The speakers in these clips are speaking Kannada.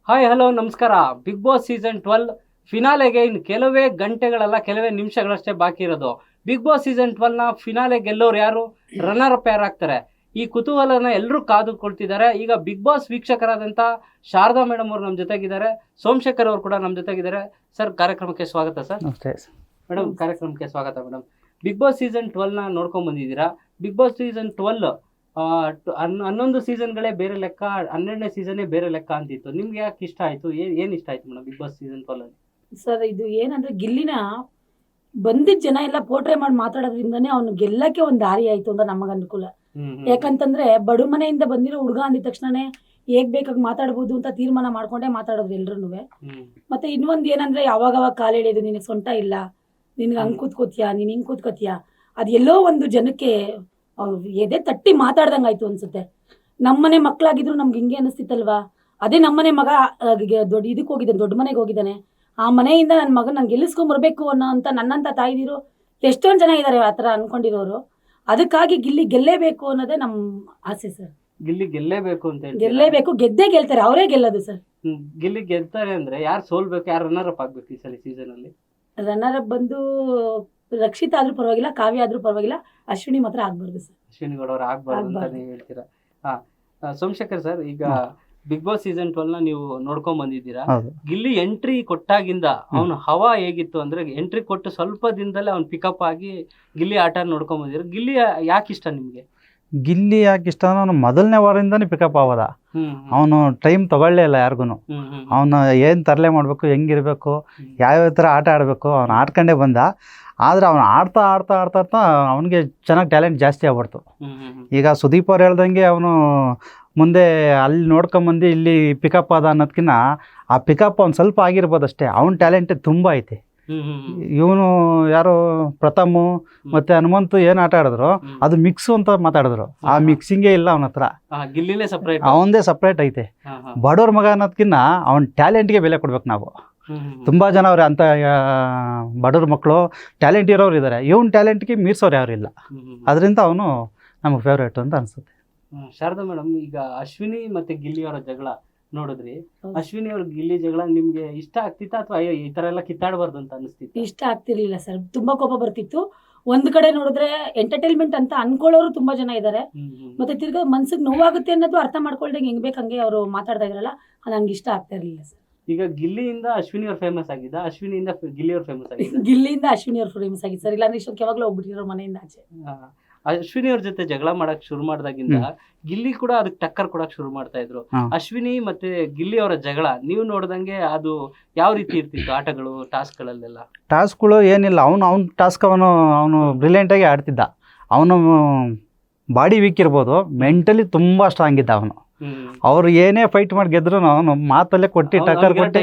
ಹಾಯ್ ಹಲೋ ನಮಸ್ಕಾರ. ಬಿಗ್ ಬಾಸ್ ಸೀಸನ್ 12 ಫಿನಾಲೆಗೆ ಇನ್ನು ಕೆಲವೇ ಗಂಟೆಗಳಲ್ಲ, ಕೆಲವೇ ನಿಮಿಷಗಳಷ್ಟೇ ಬಾಕಿ ಇರೋದು. ಬಿಗ್ ಬಾಸ್ ಸೀಸನ್ 12ನ ಫಿನಾಲೆ ಗೆಲ್ಲೋರು ಯಾರು, ರನ್ನರ್ ಅಪ್ ಯಾರಾಗ್ತಾರೆ, ಈ ಕುತೂಹಲನ ಎಲ್ಲರೂ ಕಾದುಕೊಳ್ತಿದ್ದಾರೆ. ಈಗ ಬಿಗ್ ಬಾಸ್ ವೀಕ್ಷಕರಾದಂಥ ಶಾರದಾ ಮೇಡಮ್ ಅವರು ನಮ್ಮ ಜೊತೆಗಿದ್ದಾರೆ, ಸೋಮಶೇಖರ್ ಅವರು ಕೂಡ ನಮ್ಮ ಜೊತೆಗಿದ್ದಾರೆ. ಸರ್, ಕಾರ್ಯಕ್ರಮಕ್ಕೆ ಸ್ವಾಗತ. ಸರ್ ನಮಸ್ತೆ ಮೇಡಮ್, ಕಾರ್ಯಕ್ರಮಕ್ಕೆ ಸ್ವಾಗತ ಮೇಡಮ್. ಬಿಗ್ ಬಾಸ್ ಸೀಸನ್ 12ನ ನೋಡ್ಕೊಂಡ್ ಬಂದಿದ್ದೀರಾ. ಬಿಗ್ ಬಾಸ್ ಸೀಸನ್ 12 11 ಸೀಸನ್ಗಳೇ ಬೇರೆ ಲೆಕ್ಕ, 12ನೇ ಸೀಸನ್ನೇ ಬೇರೆ ಲೆಕ್ಕ ಅಂತಿತ್ತು. ನಿಮ್ಗೆ ಯಾಕೆ ಇಷ್ಟ ಆಯ್ತು? ಏನ್ ಇಷ್ಟ ಆಯ್ತು ಮೇಡಮ್ ಬಿಗ್ ಬಾಸ್ ಸೀಸನ್ 12 ಅಲ್ಲಿ? ಸರ್, ಇದು ಏನಂದ್ರೆ ಗಿಲ್ಲಿನ ಬಂದಿದ್ದ ಜನ ಎಲ್ಲ ಪೋಟ್ರೆ ಮಾಡಿ ಮಾತಾಡೋದ್ರಿಂದನೇ ಅವ್ನು ಗೆಲ್ಲಕ್ಕೆ ಒಂದು ದಾರಿ ಆಯ್ತು ಅಂತ ನಮಗ ಅನುಕೂಲ. ಯಾಕಂತಂದ್ರೆ ಬಡ ಮನೆಯಿಂದ ಬಂದಿರೋ ಹುಡುಗ ಅಂದಿದ ತಕ್ಷಣನೇ ಹೇಗ್ ಬೇಕಾಗಿ ಮಾತಾಡ್ಬೋದು ಅಂತ ತೀರ್ಮಾನ ಮಾಡ್ಕೊಂಡೇ ಮಾತಾಡೋದು ಎಲ್ರು. ಮತ್ತೆ ಇನ್ನೊಂದ್ ಏನಂದ್ರೆ ಯಾವಾಗ ಕಾಲ್ ಎಳೆಯೋದು, ನಿನಗೆ ಸೊಂಟ ಇಲ್ಲ, ನಿನ್ಗೆ ಹಂಗ್ ಕೂತ್ಕೋತಿಯಾ, ನೀನ್ ಹಿಂಗ್ ಕೂತ್ಕೋತಿಯಾ, ಅದ್ ಎಲ್ಲೋ ಒಂದು ಜನಕ್ಕೆ ಎದೆ ತಟ್ಟಿ ಮಾತಾಡ್ದಂಗಾಯ್ತು ಅನ್ಸುತ್ತೆ. ನಮ್ಮನೆ ಮಕ್ಳಾಗಿದ್ರು ನಮ್ಗೆ ಹಿಂಗೆ ಅನಿಸ್ತಿತ್ತಲ್ವಾ. ಅದೇ ನಮ್ಮನೆ ಮಗ ದೊಡ್ಡ ಇದಕ್ಕೆ ಹೋಗಿದ್ದಾನೆ, ದೊಡ್ಡ ಮನೆಗೆ ಹೋಗಿದ್ದಾನೆ. ಆ ಮನೆಯಿಂದ ನನ್ನ ಮಗನ ನಾನು ಗೆಲ್ಲಿಸ್ಕೊಂಬರ್ಬೇಕು ಅನ್ನೋ ಅಂತ ನನ್ನಂತ ತಾಯಿದಿರು ಎಷ್ಟೊಂದು ಜನ ಇದ್ದಾರೆ ಆ ಥರ ಅನ್ಕೊಂಡಿರೋರು. ಅದಕ್ಕಾಗಿ ಗಿಲ್ಲಿ ಗೆಲ್ಲೇಬೇಕು ಅನ್ನೋದೇ ನಮ್ಮ ಆಸೆ ಸರ್. ಗಿಲ್ಲಿ ಗೆಲ್ಲೇಬೇಕು ಅಂತ ಹೇಳಿ ಗೆಲ್ಲೇಬೇಕು, ಗೆದ್ದೇ ಗೆಲ್ತಾರೆ, ಅವರೇ ಗೆಲ್ಲೋದು ಸರ್. ಗಿಲ್ಲಿ ಗೆಲ್ತಾರೆ ಅಂದ್ರೆ ಯಾರು ಸೋಲ್ಬೇಕು, ಯಾರು ರನ್ನರ್ ಅಪ್ ಆಗ್ಬೇಕು ಈ ಸಲ ಸೀಸನ್ ಅಲ್ಲಿ? ರನ್ನರ್ ಅಪ್ ಬಂದು ರಕ್ಷಿತಾ ಆದ್ರೂ ಪರವಾಗಿಲ್ಲ, ಕಾವ್ಯ ಆದ್ರೂ ಪರವಾಗಿಲ್ಲ, ಅಶ್ವಿನಿ ಮಾತ್ರ ಆಗ್ಬಾರ್ದು ಸರ್. ಅಶ್ವಿನಿ ಗೌಡ ಅವ್ರು ಆಗ್ಬಾರ್ದು ಅಂತ ನೀವು ಹೇಳ್ತೀರಾ. ಸೋಮಶೇಖರ್ ಸರ್, ಈಗ ಬಿಗ್ ಬಾಸ್ ಸೀಸನ್ 12ನ ನೀವು ನೋಡ್ಕೊಂಡ್ ಬಂದಿದ್ದೀರಾ. ಗಿಲ್ಲಿ ಎಂಟ್ರಿ ಕೊಟ್ಟಾಗಿಂದ ಅವನು ಹವಾ ಹೇಗಿತ್ತು ಅಂದ್ರೆ, ಎಂಟ್ರಿ ಕೊಟ್ಟು ಸ್ವಲ್ಪ ದಿನದಲ್ಲೇ ಅವ್ನು ಪಿಕಪ್ ಆಗಿ ಗಿಲ್ಲಿ ಆಟ ನೋಡ್ಕೊಂಡ್ ಬಂದಿದ್ರು. ಗಿಲ್ಲಿ ಯಾಕೆ ಇಷ್ಟ ನಿಮ್ಗೆ? ಗಿಲ್ಲಿ ಯಾಕೆ ಇಷ್ಟ? ಅವನು ಮೊದಲನೇ ವಾರದಿಂದಾನೇ ಪಿಕಪ್ ಆಗೋದ. ಅವನು ಟೈಮ್ ತಗೊಳ್ಳೇ ಇಲ್ಲ ಯಾರಿಗೂ. ಅವನು ಏನು ತರಲೆ ಮಾಡಬೇಕು, ಹೆಂಗಿರ್ಬೇಕು, ಯಾವ್ಯಾವ ಥರ ಆಟ ಆಡಬೇಕು ಅವ್ನು ಆಡ್ಕೊಂಡೇ ಬಂದ. ಆದರೆ ಅವನು ಆಡ್ತಾ ಆಡ್ತಾ ಆಡ್ತಾ ಆಡ್ತಾ ಅವನಿಗೆ ಚೆನ್ನಾಗಿ ಟ್ಯಾಲೆಂಟ್ ಜಾಸ್ತಿ ಆಗ್ಬಿಡ್ತು. ಈಗ ಸುದೀಪ್ ಅವ್ರು ಹೇಳ್ದಂಗೆ ಅವನು ಮುಂದೆ ಅಲ್ಲಿ ನೋಡ್ಕೊಂಬಂದು ಇಲ್ಲಿ ಪಿಕಪ್ ಆದ ಅನ್ನೋದಕ್ಕಿಂತ ಆ ಪಿಕಪ್ ಅವ್ನು ಸ್ವಲ್ಪ ಆಗಿರ್ಬೋದು ಅಷ್ಟೇ. ಅವ್ನ ಟ್ಯಾಲೆಂಟ್ ತುಂಬ ಐತೆ. ಇವನು ಯಾರು ಪ್ರಥಮು ಮತ್ತೆ ಹನುಮಂತು ಏನು ಆಟ ಆಡಿದ್ರು ಅದು ಮಿಕ್ಸು ಅಂತ ಮಾತಾಡಿದ್ರು. ಆ ಮಿಕ್ಸಿಂಗೇ ಇಲ್ಲ ಅವನ ಹತ್ರ. ಅವನದೇ ಸಪ್ರೇಟ್ ಐತೆ. ಬಡವ್ರ ಮಗ ಅನ್ನೋದಕ್ಕಿಂತ ಅವನ ಟ್ಯಾಲೆಂಟ್ಗೆ ಬೆಲೆ ಕೊಡ್ಬೇಕು ನಾವು. ತುಂಬ ಜನ ಅವ್ರೆ ಅಂಥ ಬಡವ್ರ ಮಕ್ಕಳು ಟ್ಯಾಲೆಂಟ್ ಇರೋರು ಇದ್ದಾರೆ. ಇವನ್ ಟ್ಯಾಲೆಂಟ್ಗೆ ಮೀರ್ಸೋರು ಯಾರು ಇಲ್ಲ. ಅದರಿಂದ ಅವನು ನಮಗೆ ಫೇವ್ರೇಟ್ ಅಂತ ಅನ್ಸುತ್ತೆ. ಶಾರದಾ ಮೇಡಮ್, ಈಗ ಅಶ್ವಿನಿ ಮತ್ತೆ ಗಿಲ್ಲಿ ಅವರ ಜಗಳ ನೋಡಿದ್ರಿ. ಅಶ್ವಿನಿ ಅವ್ರ ಗಿಲ್ಲಿ ಜಗಳ ನಿಮ್ಗೆ ಇಷ್ಟ ಆಗ್ತಿತ್ತ, ಅಥವಾ ಅಯ್ಯೋ ಈ ತರ ಎಲ್ಲ ಕಿತ್ತಾಡಬಾರ್ದು ಅಂತ ಅನಿಸ್ತಿತ್ತು? ಇಷ್ಟ ಆಗ್ತಿರ್ಲಿಲ್ಲ ಸರ್, ತುಂಬಾ ಕೋಪ ಬರ್ತಿತ್ತು. ಒಂದ್ ಕಡೆ ನೋಡಿದ್ರೆ ಎಂಟರ್ಟೈನ್ಮೆಂಟ್ ಅಂತ ಅನ್ಕೊಳ್ಳೋರು ತುಂಬಾ ಜನ ಇದ್ದಾರೆ. ಮತ್ತೆ ತಿರ್ಗಾ ಮನ್ಸಿಗೆ ನೋವಾಗುತ್ತೆ ಅನ್ನೋದು ಅರ್ಥ ಮಾಡ್ಕೊಳ್ದಂಗೆ ಹೆಂಗ್ ಬೇಕಂಗೆ ಅವರು ಮಾತಾಡ್ತಾ ಇದ್ರಲ್ಲ, ಅದು ನಂಗೆ ಇಷ್ಟ ಆಗ್ತಾ ಇರ್ಲಿಲ್ಲ ಸರ್. ಈಗ ಗಿಲ್ಲಿಯಿಂದ ಅಶ್ವಿನಿ ಅವ್ರು ಫೇಮಸ್ ಆಗಿದ್ದ, ಅಶ್ವಿನಿಯಿಂದ ಗಿಲ್ಲಿ ಅವ್ರು ಫೇಮಸ್ ಆಗಿದ್ದ? ಗಿಲ್ಲಿಯಿಂದ ಅಶ್ವಿನಿ ಅವ್ರು ಫೇಮಸ್ ಆಗಿದ್ದು ಸರ್. ಇಲ್ಲಾಂದ್ರೆ ಇಷ್ಟೊಂದು ಯಾವಾಗಲೂ ಹೋಗ್ಬಿಟ್ಟಿರೋ ಮನೆಯಿಂದ ಆಚೆ. ಅಶ್ವಿನಿ ಅವ್ರ ಜೊತೆ ಜಗಳ ಮಾಡಕ್ ಶುರು ಮಾಡ್ದಾಗಿಂದ ಗಿಲ್ಲಿ ಕೂಡ ಅದಕ್ಕೆ ಟಕ್ಕರ್ ಕೊಡಕ್ ಶುರು ಮಾಡ್ತಾ ಇದ್ರು. ಅಶ್ವಿನಿ ಮತ್ತೆ ಗಿಲ್ಲಿ ಅವರ ಜಗಳ ನೀವು ನೋಡ್ದಂಗೆ ಅದು ಯಾವ ರೀತಿ ಇರ್ತಿತ್ತು ಆಟಗಳು, ಟಾಸ್ಕ್ಗಳಲ್ಲೆಲ್ಲ? ಟಾಸ್ಕ್ಗಳು ಏನಿಲ್ಲ, ಅವನು ಟಾಸ್ಕ್ ಅವನು ಬ್ರಿಲಿಯಂಟಾಗಿ ಆಡ್ತಿದ್ದ. ಅವನು ಬಾಡಿ ವೀಕ್ ಇರ್ಬೋದು, ಮೆಂಟಲಿ ತುಂಬ ಸ್ಟ್ರಾಂಗ್ ಇದ್ದ ಅವನು. ಅವ್ರು ಏನೇ ಫೈಟ್ ಮಾಡಿ ಗೆದ್ರು ಅವನು ಮಾತಲ್ಲೇ ಕೊಟ್ಟು ಟಕ್ಕರ್ ಕೊಟ್ಟು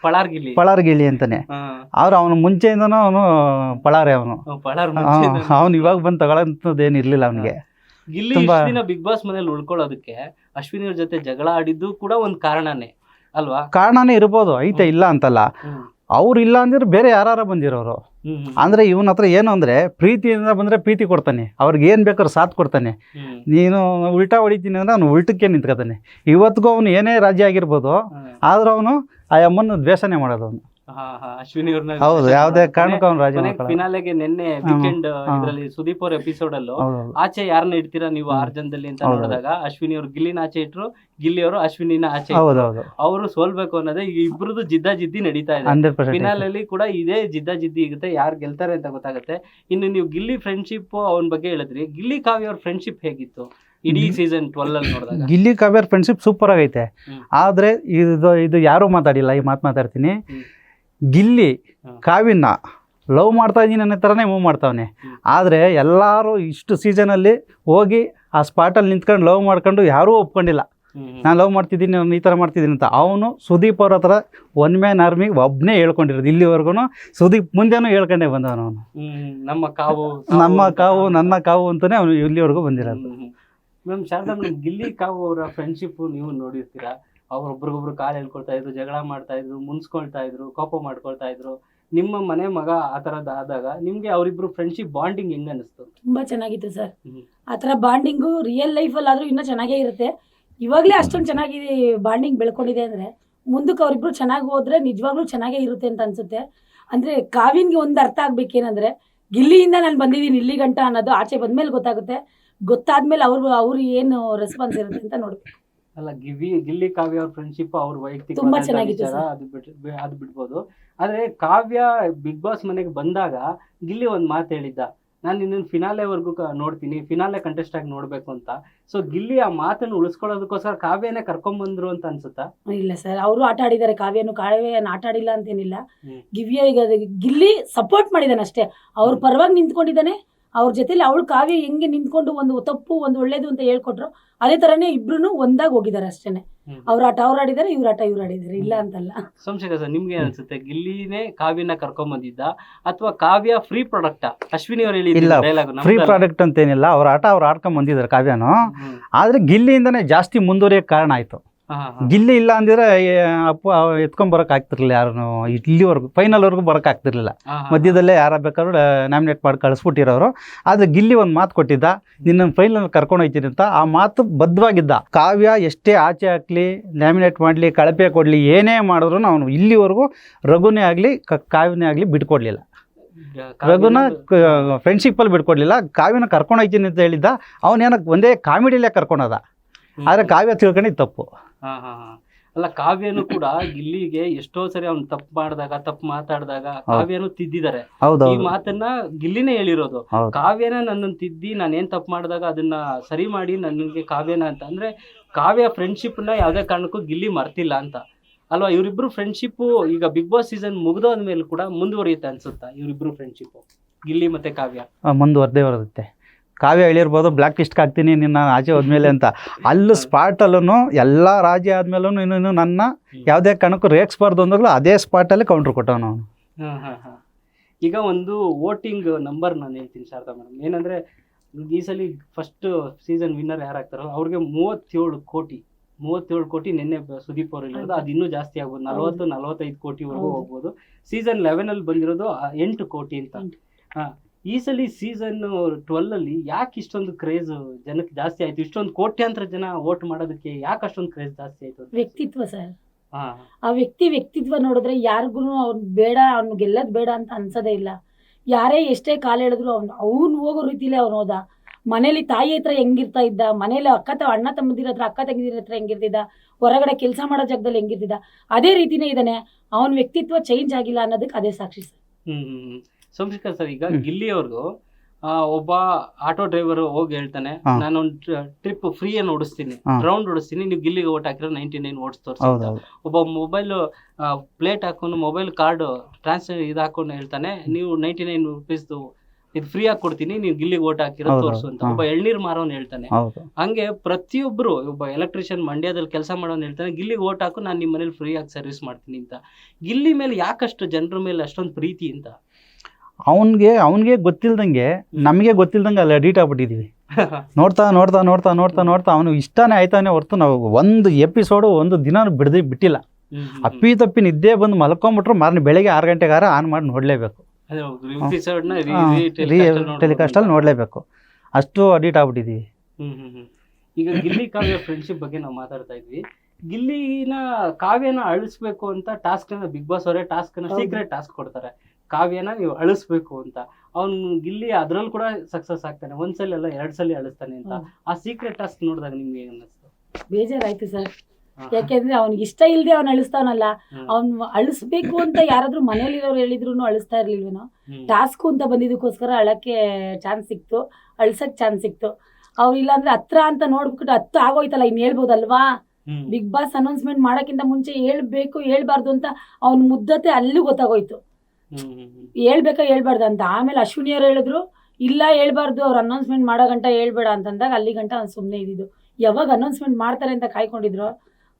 ಪಳಾರ್ ಗಿಲ್ಲಿ ಅಂತಾನೆ. ಅವ್ರು ಅವನು ಮುಂಚೆಯಿಂದನೂ ಅವನು ಪಳಾರೆ. ಅವನು ಇವಾಗ ಬಂದು ತಗೊಳ್ಳೋಂಥದ್ದು ಏನು ಇರ್ಲಿಲ್ಲ ಅವನಿಗೆ. ಗಿಲ್ಲಿ ಬಿಗ್ ಬಾಸ್ ಮನೇಲಿ ಉಳ್ಕೊಳ್ಳೋದಕ್ಕೆ ಅಶ್ವಿನಿ ಅವ್ರ ಜೊತೆ ಜಗಳ ಆಡಿದ್ದು ಕೂಡ ಒಂದು ಕಾರಣನೇ ಅಲ್ವಾ? ಕಾರಣನೇ ಇರ್ಬೋದು, ಐತೆ, ಇಲ್ಲ ಅಂತಲ್ಲ. ಅವ್ರು ಇಲ್ಲ ಅಂದ್ರೆ ಬೇರೆ ಯಾರು ಬಂದಿರೋರು. ಅಂದ್ರೆ ಇವನ ಹತ್ರ ಏನು ಅಂದ್ರೆ ಪ್ರೀತಿಯಿಂದ ಬಂದ್ರೆ ಪ್ರೀತಿ ಕೊಡ್ತಾನೆ, ಅವ್ರಿಗೆ ಏನ್ ಬೇಕಾದ್ರೂ ಸಾಥ್ ಕೊಡ್ತಾನೆ. ನೀನು ಉಲ್ಟಾ ಹೊಡಿತೀನಿ ಅಂದ್ರೆ ಅವ್ನು ಉಲ್ಟಕ್ಕೆ ನಿಂತ್ಕೊತಾನೆ. ಇವತ್ತಿಗೂ ಅವನು ಏನೇ ರಾಜ್ಯ ಆಗಿರ್ಬೋದು, ಆದ್ರೂ ಅವನು ಆ ಅಮ್ಮನ ದ್ವೇಷನೇ ಮಾಡೋದು ಅವನು. ಅಶ್ವಿನಿ ಅವ್ರನ್ನ ಹೌದು, ಯಾವುದೇ ಕಾರಣಕ್ಕೂ ಅವ್ನು ರಾಜ್ಯ. ಫಿನಾಲೆಗೆ ನಿನ್ನೆ ವೀಕೆಂಡ್ ಇದರಲ್ಲಿ ಸುದೀಪ್ ಅವ್ರ ಎಪಿಸೋಡ್ ಅಲ್ಲೂ ಆಚೆ ಯಾರನ್ನ ಇಡ್ತೀರಾ ನೀವು 6 ಜನದಲ್ಲಿ ಅಂತ ನೋಡಿದಾಗ ಅಶ್ವಿನಿ ಅವ್ರು ಗಿಲ್ಲಿನ ಆಚೆ ಇಟ್ರು, ಗಿಲ್ಲಿ ಅವರು ಅಶ್ವಿನಿನ ಆಚೆ. ಅವರು ಸೋಲ್ಬೇಕು ಅನ್ನೋದೇ ಈಗ ಇಬ್ಬರದು ಜಿದ್ದಿ ನಡೀತಾ ಇದೆ. ಫಿನಾಲೆಯಲ್ಲಿ ಕೂಡ ಇದೇ ಜಿದ್ದಿ ಇರುತ್ತೆ, ಯಾರು ಗೆಲ್ತಾರೆ ಅಂತ ಗೊತ್ತಾಗುತ್ತೆ. ಇನ್ನು ನೀವು ಗಿಲ್ಲಿ ಫ್ರೆಂಡ್ಶಿಪ್ ಅವನ ಬಗ್ಗೆ ಹೇಳಿದ್ರಿ. ಗಿಲ್ಲಿ ಕಾವ್ಯ ಅವ್ರ ಫ್ರೆಂಡ್ಶಿಪ್ ಹೇಗಿತ್ತು ಇಡೀ ಸೀಸನ್ 12 ಅಲ್ಲಿ ನೋಡಿದಾಗ? ಗಿಲ್ಲಿ ಕಾವ್ಯ ಫ್ರೆಂಡ್ಶಿಪ್ ಸೂಪರ್ ಆಗೈತೆ. ಆದ್ರೆ ಇದು ಯಾರು ಮಾತಾಡಿಲ್ಲ, ಈ ಮಾತು ಮಾತಾಡ್ತೀನಿ. ಗಿಲ್ಲಿ ಕಾವ್ಯನ ಲವ್ ಮಾಡ್ತಾ ಇದ್ದೀನಿ ಅನ್ನೋ ಥರನೇ ಮೂವ್ ಮಾಡ್ತಾವನೆ. ಆದರೆ ಎಲ್ಲರೂ ಇಷ್ಟು ಸೀಸನಲ್ಲಿ ಹೋಗಿ ಆ ಸ್ಪಾಟಲ್ಲಿ ನಿಂತ್ಕೊಂಡು ಲವ್ ಮಾಡ್ಕೊಂಡು ಯಾರೂ ಒಪ್ಕೊಂಡಿಲ್ಲ. ನಾನು ಲವ್ ಮಾಡ್ತಿದ್ದೀನಿ, ನಾನು ಈ ಥರ ಮಾಡ್ತಿದ್ದೀನಿ ಅಂತ. ಅವನು ಸುದೀಪ್ ಅವ್ರ ಹತ್ರ ಒನ್ ಮ್ಯಾನ್ ಆರ್ಮಿ ಒಬ್ಬನೇ ಹೇಳ್ಕೊಂಡಿರೋದು ಇಲ್ಲಿವರೆಗೂ. ಸುದೀಪ್ ಮುಂದೆನೂ ಹೇಳ್ಕೊಂಡೇ ಬಂದವನು. ಅವನು ನಮ್ಮ ಕಾವು ನನ್ನ ಕಾವು ಅಂತಲೇ ಅವನು ಇಲ್ಲಿವರೆಗೂ ಬಂದಿರೋದು. ಮ್ಯಾಮ್, ಶಾರದಾ ಮೇಡಮ್, ಗಿಲ್ಲಿ ಕಾವು ಅವರ ಫ್ರೆಂಡ್ಶಿಪ್ ನೀವು ನೋಡಿರ್ತೀರಾ. ಅವ್ರೊಬ್ರಿಗೊಬ್ರು ಕಾಲು ಹೇಳ್ಕೊಳ್ತಾ ಇದ್ರು, ಜಗಳ ಮಾಡ್ತಾ ಇದ್ರು, ಮುನ್ಸ್ಕೊಳ್ತಾ ಇದ್ರು, ಕೋಪ ಮಾಡ್ಕೊಳ್ತಾ ಇದ್ರು. ನಿಮ್ಮ ಮನೆ ಮಗ ಆ ಥರದ್ದು ಆದಾಗ ನಿಮ್ಗೆ ಅವರಿಬ್ರು ಫ್ರೆಂಡ್ಶಿಪ್ ಬಾಂಡಿಂಗ್ ಹೆಂಗ್ ಅನಿಸ್ತು? ತುಂಬಾ ಚೆನ್ನಾಗಿತ್ತು ಸರ್. ಆ ಥರ ಬಾಂಡಿಂಗು ರಿಯಲ್ ಲೈಫಲ್ಲಿ ಆದ್ರೂ ಇನ್ನೂ ಚೆನ್ನಾಗೇ ಇರುತ್ತೆ. ಇವಾಗಲೇ ಅಷ್ಟೊಂದು ಚೆನ್ನಾಗಿ ಬಾಂಡಿಂಗ್ ಬೆಳ್ಕೊಂಡಿದೆ ಅಂದರೆ ಮುಂದಕ್ಕೆ ಅವ್ರಿಬ್ರು ಚೆನ್ನಾಗಿ ಹೋದ್ರೆ ನಿಜವಾಗ್ಲೂ ಚೆನ್ನಾಗೇ ಇರುತ್ತೆ ಅಂತ ಅನ್ಸುತ್ತೆ. ಅಂದ್ರೆ ಕಾವ್ಯನ್ಗೆ ಒಂದು ಅರ್ಥ ಆಗ್ಬೇಕೇನಂದ್ರೆ ಗಿಲ್ಲಿಯಿಂದ ನಾನು ಬಂದಿದ್ದೀನಿ ಇಲ್ಲಿ ಗಂಟ ಅನ್ನೋದು ಆಚೆ ಬಂದ್ಮೇಲೆ ಗೊತ್ತಾಗುತ್ತೆ. ಗೊತ್ತಾದ್ಮೇಲೆ ಅವ್ರು ಏನು ರೆಸ್ಪಾನ್ಸ್ ಇರುತ್ತೆ ಅಂತ ನೋಡ್ಬೇಕು. ಅಲ್ಲ, ಗಿಲ್ಲಿ ಕಾವ್ಯ ಅವ್ರ ಫ್ರೆಂಡ್ಶಿಪ್ ಅವ್ರ ವೈಯಕ್ತಿಕ ತುಂಬಾ ಚೆನ್ನಾಗಿತ್ತು ವಿಚಾರ, ಅದು ಬಿಡ್ಬೋದು. ಆದ್ರೆ ಕಾವ್ಯ ಬಿಗ್ ಬಾಸ್ ಮನೆಗೆ ಬಂದಾಗ ಗಿಲ್ಲಿ ಒಂದ್ ಮಾತು ಹೇಳಿದ್ದ, ನಾನು ನಿನ್ನ ಫಿನಾಲೆವರೆಗೂ ನೋಡ್ತೀನಿ, ಫಿನಾಲೆ ಕಂಟೆಸ್ಟ್ ಆಗಿ ನೋಡ್ಬೇಕು ಅಂತ. ಸೊ ಗಿಲ್ಲಿ ಆ ಮಾತನ್ನು ಉಳಿಸ್ಕೊಳ್ಳೋದಕ್ಕೋಸ್ಕರ ಕಾವ್ಯನೇ ಕರ್ಕೊಂಡ್ ಅಂತ ಅನ್ಸುತ್ತಾ? ಇಲ್ಲ ಸರ್, ಅವರು ಆಟ ಆಡಿದ್ದಾರೆ. ಕಾವ್ಯನು ಆಟ ಆಡಿಲ್ಲ ಅಂತೇನಿಲ್ಲ. ಗಿಲ್ಲಿ ಸಪೋರ್ಟ್ ಮಾಡಿದಾನೆ ಅಷ್ಟೇ. ಅವ್ರ ಪರವಾಗಿ ನಿಂತ್ಕೊಂಡಿದ್ದಾನೆ. ಅವ್ರ ಜೊತೆಲಿ ಅವಳು ಕಾವ್ಯ ಹೆಂಗೆ ನಿಂತ್ಕೊಂಡು ಒಂದು ತಪ್ಪು ಒಂದು ಒಳ್ಳೇದು ಅಂತ ಹೇಳ್ಕೊಟ್ರು, ಅದೇ ತರನೇ ಇಬ್ರು ಒಂದಾಗಿ ಹೋಗಿದ್ದಾರೆ ಅಷ್ಟೇನೆ. ಅವ್ರ ಆಟ ಅವ್ರು ಆಡಿದಾರೆ, ಇವ್ರ ಆಟ ಇವ್ರು ಆಡಿದಾರೆ, ಇಲ್ಲ ಅಂತಲ್ಲ. ಸೋಮಶೇಖರ್ ಸರ್, ನಿಮ್ಗೆ ಅನ್ಸುತ್ತೆ ಗಿಲ್ಲಿನೇ ಕಾವ್ಯನ ಕರ್ಕೊಂಡ್ ಬಂದಿದ್ದ ಅಥವಾ ಕಾವ್ಯ ಫ್ರೀ ಪ್ರಾಡಕ್ಟ್? ಅಶ್ವಿನಿ ಅವ್ರು ಹೇಳಿ ಫ್ರೀ ಪ್ರಾಡಕ್ಟ್ ಅಂತೇನಿಲ್ಲ, ಅವ್ರ ಆಟ ಅವ್ರು ಆಡ್ಕೊಂಡ್ ಬಂದಿದ್ದಾರೆ ಕಾವ್ಯನು. ಆದ್ರೆ ಗಿಲ್ಲಿಯಿಂದನೇ ಜಾಸ್ತಿ ಮುಂದುವರಿಯಕ್ಕೆ ಕಾರಣ ಆಯ್ತು. ಗಿಲ್ಲಿ ಇಲ್ಲ ಅಂದಿದ್ರೆ ಅಪ್ಪ ಎತ್ಕೊಂಡ್ ಬರಕ್ ಆಗ್ತಿರ್ಲಿಲ್ಲ ಯಾರು, ಇಲ್ಲಿವರೆಗೂ ಫೈನಲ್ವರೆಗೂ ಬರಕ್ ಆಗ್ತಿರ್ಲಿಲ್ಲ. ಮಧ್ಯದಲ್ಲೇ ಯಾರ ಬೇಕಾದ್ರೂ ನಾಮಿನೇಟ್ ಮಾಡಿ ಕಳಿಸ್ಬಿಟ್ಟಿರೋರು. ಆದ್ರೆ ಗಿಲ್ಲಿ ಒಂದು ಮಾತು ಕೊಟ್ಟಿದ್ದ, ನಿನ್ನ ಫೈನಲ್ ಕರ್ಕೊಂಡು ಹೋಗ್ತೀನಿ ಅಂತ. ಆ ಮಾತು ಬದ್ಧವಾಗಿದ್ದ. ಕಾವ್ಯ ಎಷ್ಟೇ ಆಚೆ ಹಾಕ್ಲಿ, ನಾಮಿನೇಟ್ ಮಾಡಲಿ, ಕಳಪೆ ಕೊಡಲಿ, ಏನೇ ಮಾಡಿದ್ರು ಅವನು ಇಲ್ಲಿವರೆಗೂ ರಘುನೇ ಆಗಲಿ ಕಾವ್ಯನೇ ಆಗಲಿ ಬಿಟ್ಕೊಡ್ಲಿಲ್ಲ. ರಘುನ ಫ್ರೆಂಡ್ಶಿಪ್ಪಲ್ಲಿ ಬಿಟ್ಕೊಡ್ಲಿಲ್ಲ, ಕಾವ್ಯನ ಕರ್ಕೊಂಡು ಹೋಗ್ತೀನಿ ಅಂತ ಹೇಳಿದ್ದ. ಅವನೇನಕ್ಕೆ ಒಂದೇ ಕಾಮಿಡಿಯಲ್ಲೇ ಕರ್ಕೊಂಡೋದ. ಆದರೆ ಕಾವ್ಯ ತಿಳ್ಕೊಂಡಿದ್ದು ತಪ್ಪು. ಅಲ್ಲ, ಕಾವ್ಯನು ಕೂಡ ಗಿಲ್ಲಿಗೆ ಎಷ್ಟೋ ಸರಿ ಅವ್ನು ತಪ್ಪು ಮಾತಾಡಿದಾಗ ಕಾವ್ಯನು ತಿದ್ದಿದ್ದಾರೆ. ಈ ಮಾತನ್ನ ಗಿಲ್ಲಿನೇ ಹೇಳಿರೋದು. ಕಾವ್ಯನ ನನ್ನನ್ನು ತಿದ್ದಿ ನಾನು ಏನ್ ತಪ್ಪು ಮಾಡಿದಾಗ ಅದನ್ನ ಸರಿ ಮಾಡಿ ನನಗೆ ಕಾವ್ಯನ ಅಂತ ಅಂದ್ರೆ, ಕಾವ್ಯ ಫ್ರೆಂಡ್ಶಿಪ್ ನ ಯಾವ್ದೇ ಕಾರಣಕ್ಕೂ ಗಿಲ್ಲಿ ಮರ್ತಿಲ್ಲ ಅಂತ ಅಲ್ವಾ? ಇವರಿಬ್ರು ಫ್ರೆಂಡ್ಶಿಪ್ ಈಗ ಬಿಗ್ ಬಾಸ್ ಸೀಸನ್ ಮುಗಿದೋದ್ಮೇಲೆ ಕೂಡ ಮುಂದುವರಿಯುತ್ತೆ ಅನ್ಸುತ್ತಾ ಇವರಿಬ್ರು ಫ್ರೆಂಡ್ಶಿಪ್, ಗಿಲ್ಲಿ ಮತ್ತೆ ಕಾವ್ಯ? ಮುಂದುವರೆದೇ ಬರುತ್ತೆ. ಕಾವ್ಯ ಹೇಳಿರ್ಬೋದು ಬ್ಲ್ಯಾಕ್ ಲಿಸ್ಟ್ಗೆ ಹಾಕ್ತೀನಿ ನಿನ್ನ ಆಚೆ ಹೋದ್ಮೇಲೆ ಅಂತ. ಅಲ್ಲೂ ಸ್ಪಾಟಲ್ಲೂ ಎಲ್ಲ ರಾಜ್ಯ ಆದ್ಮೇಲೂ ನೀನು ನನ್ನ ಯಾವುದೇ ಕಾರಣಕ್ಕೂ ರೇಗಿಸ್ಬಾರ್ದು ಅಂದಾಗಲೂ ಅದೇ ಸ್ಪಾಟಲ್ಲಿ ಕೌಂಟ್ರ್ ಕೊಟ್ಟವನು ಅವನು. ಈಗ ಒಂದು ವೋಟಿಂಗ್ ನಂಬರ್ ನಾನು ಹೇಳ್ತೀನಿ ಶಾರದಾ ಮೇಡಮ್. ಏನಂದ್ರೆ ಈ ಸಲ ಫಸ್ಟ್ ಸೀಸನ್ ವಿನ್ನರ್ ಯಾರಾಗ್ತಾರೋ ಅವ್ರಿಗೆ 37 ಕೋಟಿ ನಿನ್ನೆ ಸುದೀಪ್ ಅವರು ಹೇಳಿರೋದು. ಅದು ಇನ್ನೂ ಜಾಸ್ತಿ ಆಗ್ಬೋದು, 40-45 ಕೋಟಿವರೆಗೂ ಹೋಗ್ಬೋದು. ಸೀಸನ್ 11 ಬಂದಿರೋದು 8 ಕೋಟಿ ಅಂತ. ಈ ಸಲ ಸೀಸನ್ 12 ಯಾಕೆ ಇಷ್ಟೊಂದು ಕ್ರೇಜ್ ಜನಕ್ಕೆ ಜಾಸ್ತಿ ಆಯ್ತು? ಇಷ್ಟೊಂದು ಕೋಟ್ಯಾಂತರ ಜನ ವೋಟ್ ಮಾಡೋದಕ್ಕೆ ಯಾಕೆ ಅಷ್ಟೊಂದು ಕ್ರೇಜ್ ಜಾಸ್ತಿ ಆಯ್ತು? ವ್ಯಕ್ತಿತ್ವ ಸರ್. ಆ ವ್ಯಕ್ತಿತ್ವ ನೋಡಿದ್ರೆ ಯಾರಿಗೂ ಅವ್ನು ಬೇಡ, ಅವ್ನು ಗೆಲ್ಲದ್ ಬೇಡ ಅಂತ ಅನ್ಸೋದೇ ಇಲ್ಲ. ಯಾರೇ ಎಷ್ಟೇ ಕಾಲ ಹೇಳಿದ್ರು ಅವ್ನು ಹೋಗೋ ರೀತಿಲೇ ಅವ್ನು ಹೋದ. ಮನೇಲಿ ತಾಯಿ ಹತ್ರ ಹೆಂಗಿರ್ತಾ ಇದ್ದ, ಮನೇಲಿ ಅಣ್ಣ ತಮ್ಮದಿರ ಹತ್ರ, ಅಕ್ಕ ತಂಗಿದಿರ ಹತ್ರ ಹೆಂಗಿರ್ತಿದ್ದ, ಹೊರಗಡೆ ಕೆಲಸ ಮಾಡೋ ಜಾಗದಲ್ಲಿ ಹೆಂಗಿರ್ತಿದ್ದ, ಅದೇ ರೀತಿನೇ ಇದ್ದಾನೆ. ಅವನ ವ್ಯಕ್ತಿತ್ವ ಚೇಂಜ್ ಆಗಿಲ್ಲ ಅನ್ನೋದಕ್ಕೆ ಅದೇ ಸಾಕ್ಷಿ ಸರ್. ಸೋಮಶೇಖರ್ ಸರ್, ಈಗ ಗಿಲ್ಲಿ ಅವ್ರಿಗೂ ಒಬ್ಬ ಆಟೋ ಡ್ರೈವರ್ ಹೋಗಿ ಹೇಳ್ತಾನೆ, ನಾನೊಂದು ಟ್ರಿಪ್ ಫ್ರೀ ಅನ್ನು ಓಡಿಸ್ತೀನಿ, ರೌಂಡ್ ಓಡಿಸ್ತೀನಿ, ನೀವು ಗಿಲ್ಲಿಗೆ ಓಟ್ ಹಾಕಿರೋ 99 ಓಟ್ಸ್ ತೋರಿಸಿ. ಒಬ್ಬ ಮೊಬೈಲ್ ಪ್ಲೇಟ್ ಹಾಕೊಂಡು ಮೊಬೈಲ್ ಕಾರ್ಡ್ ಇದು ಹಾಕೊಂಡು ಹೇಳ್ತಾನೆ, ನೀವು 99 ರೂಪೀಸ್ದು ಇದು ಫ್ರೀ ಆಗಿ ಕೊಡ್ತೀನಿ, ನೀವು ಗಿಲ್ಲಿಗೆ ಓಟ್ ಹಾಕಿರೋ ತೋರಿಸು ಅಂತ. ಒಬ್ಬ ಎಳ್ನೀರ್ ಮಾರೋನ್ ಹೇಳ್ತಾನೆ. ಹಂಗೆ ಪ್ರತಿಯೊಬ್ರು, ಒಬ್ಬ ಎಲೆಕ್ಟ್ರಿಷಿಯನ್ ಮಂಡ್ಯದಲ್ಲಿ ಕೆಲಸ ಮಾಡೋನ್ ಹೇಳ್ತಾನೆ, ಗಿಲ್ಲಿಗೆ ಓಟ್ ಹಾಕು, ನಾನು ನಿಮ್ಮ ಮನೇಲಿ ಫ್ರೀ ಆಗಿ ಸರ್ವಿಸ್ ಮಾಡ್ತೀನಿ ಅಂತ. ಗಿಲ್ಲಿ ಮೇಲೆ ಯಾಕಷ್ಟು ಜನರ ಮೇಲೆ ಅಷ್ಟೊಂದು ಪ್ರೀತಿ ಅಂತ? ಅವನಿಗೆ ಗೊತ್ತಿಲ್ದಂಗೆ ನಮಗೆ ಗೊತ್ತಿಲ್ದಂಗೆ ಅಲ್ಲಿ ಅಡಿಟ್ ಆಗ್ಬಿಟ್ಟಿದೀವಿ. ನೋಡ್ತಾ ಅವನು ಇಷ್ಟನೇ ಆಯ್ತಾನೆ ಹೊರತು ನಾವು ಒಂದು ಎಪಿಸೋಡು ಒಂದು ದಿನ ಬಿಟ್ಟಿಲ್ಲ. ಅಪ್ಪಿ ತಪ್ಪಿ ನಿದ್ದೆ ಬಂದು ಮಲ್ಕೊಂಡ್ಬಿಟ್ರು ಮಾರನೇ ಬೆಳಗ್ಗೆ 6 ಗಂಟೆಗೆ ಆನ್ ಮಾಡಿ ನೋಡ್ಲೇಬೇಕು, ಟೆಲಿಕಾಸ್ಟಲ್ಲಿ ನೋಡ್ಲೇಬೇಕು, ಅಷ್ಟು ಅಡಿಟ್ ಆಗ್ಬಿಟ್ಟಿದೀವಿ. ಈಗ ಗಿಲ್ಲಿ ಕಾವ್ಯ ಫ್ರೆಂಡ್ಶಿಪ್ ಬಗ್ಗೆ ನಾವು ಮಾತಾಡ್ತಾ ಇದ್ವಿ. ಗಿಲ್ಲಿನ ಕಾವ್ಯನ ಅಳಿಸ್ಬೇಕು ಅಂತ ಟಾಸ್ಕ್ ಬಿಗ್ ಬಾಸ್ ಅವರೇ ಸೀಕ್ರೆಟ್ ಟಾಸ್ಕ್ ಕೊಡ್ತಾರೆ, ಕಾವ್ಯನ ನೀವು ಅಳಿಸ್ಬೇಕು ಅಂತ. ಅವ್ನು ಗಿಲ್ಲಿ ಅದ್ರಲ್ಲಿ ಕೂಡ ಸಕ್ಸಸ್ ಆಗ್ತಾನೆ, ಒಂದ್ಸಲ ಅಲ್ಲ 2 ಸಲ ಅಳಿಸ್ತಾನೆ ಅಂತ. ಆ ಸೀಕ್ರೆಟ್ ಟಾಸ್ಕ್ ನೋಡಿದಾಗ ನಿಮ್ಗೆ ಹೇಗೆ ಅನ್ನಿಸ್ತು? ಬೇಜಾರಾಯ್ತು ಸರ್. ಯಾಕೆಂದ್ರೆ ಅವ್ನಿಗೆ ಇಷ್ಟ ಇಲ್ದೆ ಅವ್ನು ಅಳಿಸ್ತಾವನಲ್ಲ, ಅವ್ನು ಅಳಿಸ್ಬೇಕು ಅಂತ ಯಾರಾದ್ರೂ ಮನೇಲಿರೋರು ಹೇಳಿದ್ರು ಅಳಿಸ್ತಾ ಇರ್ಲಿಲ್ವೇನೋ. ಟಾಸ್ಕ್ ಅಂತ ಬಂದಿದ್ದಕ್ಕೋಸ್ಕರ ಅಳಕ್ಕೆ ಚಾನ್ಸ್ ಸಿಕ್ತು, ಅಳ್ಸಕ್ ಚಾನ್ಸ್ ಸಿಕ್ತು. ಅವ್ರು ಇಲ್ಲಾಂದ್ರೆ ಹತ್ರ ಅಂತ ನೋಡ್ಬಿಟ್ಟು 10 ಆಗೋಯ್ತಲ್ಲ, ಇನ್ ಹೇಳ್ಬೋದಲ್ವಾ? ಬಿಗ್ ಬಾಸ್ ಅನೌನ್ಸ್ಮೆಂಟ್ ಮಾಡಕ್ಕಿಂತ ಮುಂಚೆ ಹೇಳ್ಬಾರ್ದು ಅಂತ ಅವ್ನ ಮುದ್ದತೆ ಅಲ್ಲೂ ಗೊತ್ತಾಗೋಯ್ತು, ಹೇಳ್ಬಾರ್ದು ಅಂತ. ಆಮೇಲೆ ಅಶ್ವಿನಿ ಅವ್ರು ಹೇಳಿದ್ರು, ಇಲ್ಲ ಹೇಳ್ಬಾರ್ದು, ಅವ್ರು ಅನೌನ್ಸ್ಮೆಂಟ್ ಮಾಡೋ ಗಂಟ ಹೇಳ್ಬೇಡ ಅಂತಂದಾಗ ಅಲ್ಲಿ ಗಂಟ ಅವ್ನು ಸುಮ್ಮನೆ ಇದ್ದಿದ್ದು. ಯಾವಾಗ ಅನೌನ್ಸ್ಮೆಂಟ್ ಮಾಡ್ತಾರೆ ಅಂತ ಕಾಯ್ಕೊಂಡಿದ್ರು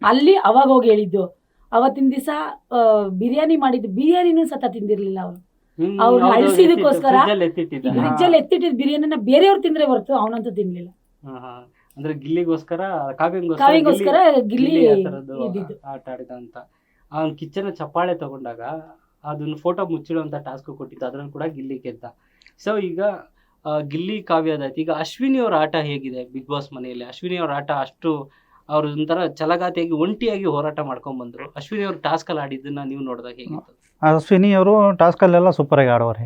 ಅಲ್ಲಿ ಅವಾಗ ಹೋಗಿ ಹೇಳಿದ್ದು. ಅವತ್ತಿನ ದಿವಸ ಬಿರಿಯಾನಿ ಮಾಡಿದ್ದು, ಬಿರಿಯಾನಿನೂ ಸತ ತಿಂದಿರ್ಲಿಲ್ಲ ಅವರು. ಅವ್ರು ಅಳಿಸಿದಕ್ಕೋಸ್ಕರ ಫ್ರಿಜ್ಜಲ್ಲಿ ಎತ್ತಿಟ್ಟಿದ್ ಬಿರಿಯಾನಿನ ಬೇರೆಯವ್ರು ತಿಂದ್ರೆ ಹೊರತು ಅವನಂತೂ ತಿನ್ಲಿಲ್ಲ. ಅಂದ್ರೆ ಗಿಲ್ಲಿಗೋಸ್ಕರ ಕಾವ್ಯಗೋಸ್ಕರ ಗಿಲ್ಲಿ ಆಟ ಆಡಿದ ಅಂತ. ಅವ್ನು ಕಿಚ್ಚನ ಚಪ್ಪಾಳೆ ತಗೊಂಡಾಗ ಅದನ್ನ ಫೋಟೋ ಮುಚ್ಚಿಡುವಂತ ಟಾಸ್ಕ್ ಕೊಟ್ಟಿದ್ದು, ಅದ್ರಲ್ಲಿ ಕೂಡ ಗಿಲ್ಲಿ ಗೆದ್ದ. ಸೊ ಈಗ ಗಿಲ್ಲಿ ಕಾವ್ಯದಾಯ್ತು. ಈಗ ಅಶ್ವಿನಿ ಅವ್ರ ಆಟ ಹೇಗಿದೆ ಬಿಗ್ ಬಾಸ್ ಮನೆಯಲ್ಲಿ? ಅಶ್ವಿನಿ ಅವ್ರ ಆಟ ಅಷ್ಟು ಅವ್ರ ಒಂಥರ ಛಲಗಾತಿಯಾಗಿ ಒಂಟಿಯಾಗಿ ಹೋರಾಟ ಮಾಡ್ಕೊಂಡ್ ಬಂದ್ರು. ಅಶ್ವಿನಿ ಅವ್ರು ಟಾಸ್ಕ್ ಅಲ್ಲಿ ಆಡಿದ್ದನ್ನ ನೀವು ನೋಡಿದಾಗ ಹೇಗಿತ್ತು? ಅಶ್ವಿನಿ ಅವರು ಟಾಸ್ಕಲ್ಲೆಲ್ಲ ಸೂಪರಾಗಿ ಆಡೋರೆ,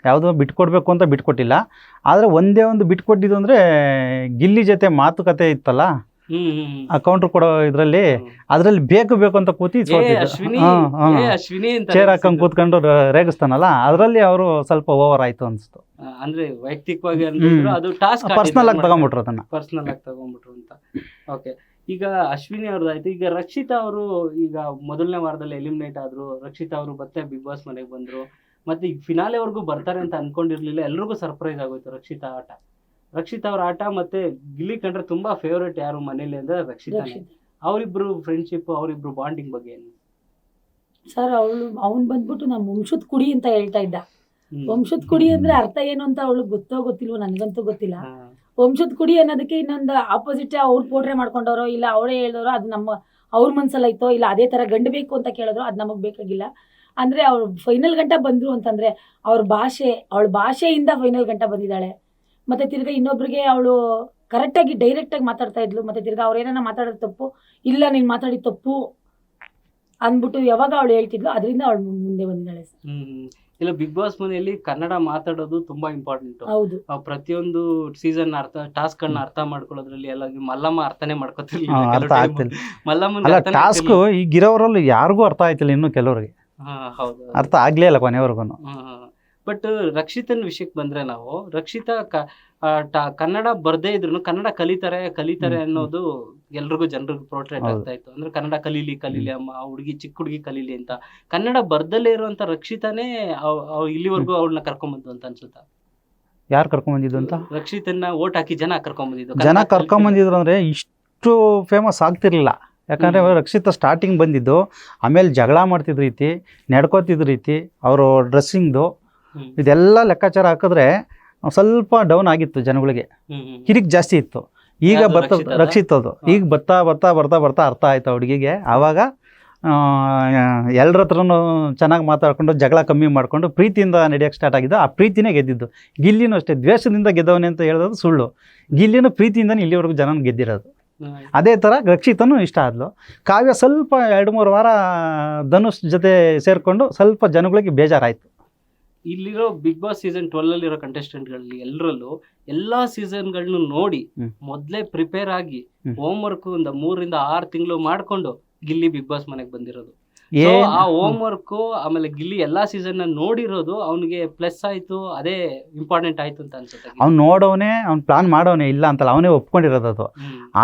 ಯಾವುದೋ ಬಿಟ್ಕೊಡ್ಬೇಕು ಅಂತ ಬಿಟ್ಕೊಟ್ಟಿಲ್ಲ. ಆದರೆ ಒಂದೇ ಒಂದು ಬಿಟ್ಕೊಟ್ಟಿದ್ದು ಅಂದರೆ ಗಿಲ್ಲಿ ಜೊತೆ ಮಾತುಕತೆ ಇತ್ತಲ್ಲ, ಆ ಕೌಂಟ್ರ್ ಕೊಡೋ ಇದರಲ್ಲಿ ಬೇಕು ಅಂತ ಕೂತಿ ಚೇರ್ ಹಾಕೊಂಡು ಕೂತ್ಕೊಂಡು ರೇಗಿಸ್ತಾನಲ್ಲ, ಅದರಲ್ಲಿ ಅವರು ಸ್ವಲ್ಪ ಓವರ್ ಆಯ್ತು ಅನ್ಸ್ತು. ಅಂದ್ರೆ ವೈಯಕ್ತಿಕವಾಗಿ ಅದು ಟಾಸ್ಕ್ ಪರ್ಸನಲ್ ಆಗಿ ತಗೊಂಡ್ಬಿಟ್ರು ಅದನ್ನ, ಪರ್ಸನಲ್ ಆಗಿ ತಗೊಂಡ್ಬಿಟ್ರು ಅಂತ. ಓಕೆ, ಈಗ ಅಶ್ವಿನಿ ಅವ್ರದ್ದಾಯ್ತು. ಈಗ ರಕ್ಷಿತಾ ಅವರು ಈಗ ಮೊದಲನೇ ವಾರದಲ್ಲಿ ಎಲಿಮಿನೇಟ್ ಆದ್ರು. ರಕ್ಷಿತಾ ಅವರು ಮತ್ತೆ ಬಿಗ್ ಬಾಸ್ ಮನೆಗೆ ಬಂದ್ರು. ಮತ್ತೆ ಈಗ ಫಿನಾಲೆವರೆಗೂ ಬರ್ತಾರೆ ಅಂತ ಅನ್ಕೊಂಡಿರ್ಲಿಲ್ಲ. ಎಲ್ರಿಗೂ ಸರ್ಪ್ರೈಸ್ ಆಗೋಯ್ತು ರಕ್ಷಿತಾ ಅವ್ರ ಆಟ. ಮತ್ತೆ ಗಿಲ್ಲಿ ಕಂಡ್ರೆ ತುಂಬಾ ಫೇವ್ರೇಟ್ ಯಾರು ಮನೇಲಿ ಅಂದ್ರೆ ರಕ್ಷಿತಾನೇ. ಅವರಿಬ್ರು ಫ್ರೆಂಡ್ಶಿಪ್, ಅವರಿಬ್ರು ಬಾಂಡಿಂಗ್ ಬಗ್ಗೆ ಏನು ಸರ್? ಅವ್ನು ಬಂದ್ಬಿಟ್ಟು ನಾನು ವಂಶದ ಕುಡಿ ಅಂತ ಹೇಳ್ತಾ ಇದ್ದ. ವಂಶದ ಕುಡಿ ಅಂದ್ರೆ ಅರ್ಥ ಏನು ಅಂತ ಅವಳಿಗೆ ಗೊತ್ತಿಲ್ವೋ, ನನಗಂತೂ ಗೊತ್ತಿಲ್ಲ. ವಂಶದ ಕುಡಿ ಅನ್ನೋದಕ್ಕೆ ಇನ್ನೊಂದು ಆಪೋಸಿಟ್ ಅವ್ರು ಪೋಟ್ರೆ ಮಾಡ್ಕೊಂಡವ್ರೋ ಇಲ್ಲ ಅವರೇ ಹೇಳಿದವರು ಅದು ಅವ್ರ ಮನ್ಸಲ್ಲಿ ಐತೋ, ಇಲ್ಲ ಅದೇ ತರ ಗಂಡು ಬೇಕು ಅಂತ ಕೇಳಿದ್ರು, ಅದು ನಮಗ್ ಬೇಕಾಗಿಲ್ಲ. ಅಂದ್ರೆ ಅವ್ರು ಫೈನಲ್ ಗಂಟ ಬಂದ್ರು ಅಂತಂದ್ರೆ ಅವಳ ಭಾಷೆಯಿಂದ ಫೈನಲ್ ಗಂಟ ಬಂದಿದ್ದಾಳೆ. ಮತ್ತೆ ತಿರ್ಗಾ ಇನ್ನೊಬ್ರಿಗೆ ಅವಳು ಕರೆಕ್ಟಾಗಿ ಡೈರೆಕ್ಟಾಗಿ ಮಾತಾಡ್ತಾ ಇದ್ಲು. ಮತ್ತೆ ತಿರ್ಗಾ ಅವ್ರು ಏನಾರ ಮಾತಾಡೋದು ತಪ್ಪು, ಇಲ್ಲ ನೀನ್ ಮಾತಾಡಿದ ತಪ್ಪು ಅಂದ್ಬಿಟ್ಟು ಯಾವಾಗ ಅವಳು ಹೇಳ್ತಿದ್ಲು, ಅದರಿಂದ ಅವಳು ಮುಂದೆ ಬಂದಿದ್ದಾಳೆ ಸರ್. ಇಲ್ಲ, ಬಿಗ್ ಬಾಸ್ ಮನೆಯಲ್ಲಿ ಕನ್ನಡ ಮಾತಾಡೋದು ತುಂಬಾ ಇಂಪಾರ್ಟೆಂಟ್. ಹೌದು, ಪ್ರತಿಯೊಂದು ಸೀಸನ್ ಟಾಸ್ಕ್ ಅನ್ನ ಅರ್ಥ ಮಾಡ್ಕೊಳ್ಳೋದ್ರಲ್ಲಿ ಎಲ್ಲ ಮಲ್ಲಮ್ಮ ಅರ್ಥನೇ ಮಾಡ್ಕೊತಿರ್ಲಿಲ್ಲ. ಟಾಸ್ಕ್ ಈಗಿರೋರಲ್ಲಿ ಯಾರಿಗೂ ಅರ್ಥ ಆಯ್ತಿಲ್ಲ, ಇನ್ನು ಕೆಲವರಿಗೆ ಅರ್ಥ ಆಗ್ಲೇ ಇಲ್ಲ ಕೊನೆವರೆಗೂ. ಬಟ್ ರಕ್ಷಿತನ ವಿಷಯಕ್ಕೆ ಬಂದ್ರೆ ನಾವು ರಕ್ಷಿತಾ ಕನ್ನಡ ಬರ್ದೇ ಇದ್ರು ಕನ್ನಡ ಕಲಿತಾರೆ ಅನ್ನೋದು ಎಲ್ರಿಗೂ ಜನರಿಗೆ ಪೋರ್ಟ್ರೇಟ್ ಆಗ್ತಾ ಇತ್ತು. ಅಂದ್ರೆ ಕನ್ನಡ ಕಲೀಲಿ ಅಮ್ಮ, ಹುಡುಗಿ ಚಿಕ್ಕ ಹುಡುಗಿ ಕಲೀಲಿ ಅಂತ. ಕನ್ನಡ ಬರ್ದಲ್ಲೇ ಇರುವಂತ ರಕ್ಷಿತಾನೇ ಇಲ್ಲಿವರೆಗೂ ಅವಳನ್ನ ಕರ್ಕೊಂಡ್ಬಂದು ಅಂತ ಅನ್ಸುತ್ತಾ? ಯಾರು ಕರ್ಕೊಂಡ್ಬಂದಿದ್ದು ಅಂತ? ರಕ್ಷಿತನ್ನ ಓಟ್ ಹಾಕಿ ಜನ ಕರ್ಕೊಂಡ್ಬಂದಿದ್ದು. ಜನ ಕರ್ಕೊಂಡ್ಬಂದಿದ್ರು ಅಂದ್ರೆ ಇಷ್ಟು ಫೇಮಸ್ ಆಗ್ತಿರ್ಲಿಲ್ಲ. ಯಾಕಂದ್ರೆ ರಕ್ಷಿತಾ ಸ್ಟಾರ್ಟಿಂಗ್ ಬಂದಿದ್ದು, ಆಮೇಲೆ ಜಗಳ ಮಾಡ್ತಿದ್ದ ರೀತಿ, ನಡ್ಕೋತಿದ್ದ ರೀತಿ, ಅವರು ಡ್ರೆಸ್ಸಿಂಗ್ದು ಇದೆಲ್ಲ ಲೆಕ್ಕಾಚಾರ ಹಾಕಿದ್ರೆ ಸ್ವಲ್ಪ ಡೌನ್ ಆಗಿತ್ತು, ಜನಗಳಿಗೆ ಕಿರಿಕ್ ಜಾಸ್ತಿ ಇತ್ತು. ಈಗ ರಕ್ಷಿತದು ಈಗ ಬರ್ತಾ ಅರ್ಥ ಆಯ್ತು ಹುಡುಗಿಗೆ. ಆವಾಗ ಎಲ್ಲರ ಹತ್ರನೂ ಚೆನ್ನಾಗಿ ಮಾತಾಡ್ಕೊಂಡು ಜಗಳ ಕಮ್ಮಿ ಮಾಡ್ಕೊಂಡು ಪ್ರೀತಿಯಿಂದ ನಡೆಯೋಕ್ಕೆ ಸ್ಟಾರ್ಟ್ ಆಗಿದ್ದು. ಆ ಪ್ರೀತಿನೇ ಗೆದ್ದಿದ್ದು. ಗಿಲ್ಲಿನೂ ಅಷ್ಟೇ ದ್ವೇಷದಿಂದ ಗೆದ್ದವನೇ ಅಂತ ಹೇಳೋದು ಸುಳ್ಳು. ಗಿಲ್ಲಿನೂ ಪ್ರೀತಿಯಿಂದನೇ ಇಲ್ಲಿವರೆಗೂ ಜನನ ಗೆದ್ದಿರೋದು. ಅದೇ ಥರ ರಕ್ಷಿತನೂ ಇಷ್ಟ ಆದ್ಲು. ಕಾವ್ಯ ಸ್ವಲ್ಪ 2-3 ವಾರ ಧನುಷ್ ಜೊತೆ ಸೇರಿಕೊಂಡು ಸ್ವಲ್ಪ ಜನಗಳಿಗೆ ಬೇಜಾರಾಯಿತು. ಇಲ್ಲಿರೋ ಬಿಗ್ ಬಾಸ್ ಸೀಸನ್ 12 ಅಲ್ಲಿರೋ ಕಂಟೆಸ್ಟೆಂಟ್ಗಳಲ್ಲಿ ಎಲ್ಲರಲ್ಲೂ ಎಲ್ಲಾ ಸೀಸನ್ಗಳನ್ನು ನೋಡಿ ಮೊದಲೇ ಪ್ರಿಪೇರ್ ಆಗಿ ಹೋಮ್ ವರ್ಕ್ ಒಂದು 3-6 ತಿಂಗಳು ಮಾಡ್ಕೊಂಡು ಗಿಲ್ಲಿ ಬಿಗ್ ಬಾಸ್ ಮನೆಗೆ ಬಂದಿರೋದು. ಆ ಹೋಮ್ ವರ್ಕ್ ಆಮೇಲೆ ಗಿಲ್ಲಿ ಎಲ್ಲಾ ಸೀಸನ್ ನೋಡಿರೋದು ಅವನಿಗೆ ಪ್ಲಸ್ ಆಯ್ತು, ಅದೇ ಇಂಪಾರ್ಟೆಂಟ್ ಆಯ್ತು ಅಂತ ಅನ್ಸುತ್ತೆ. ಅವ್ನು ನೋಡೋನೆ, ಅವ್ನು ಪ್ಲಾನ್ ಮಾಡೋನೆ ಇಲ್ಲ ಅಂತಲ್ಲ, ಅವನೇ ಒಪ್ಕೊಂಡಿರೋದು ಅದು.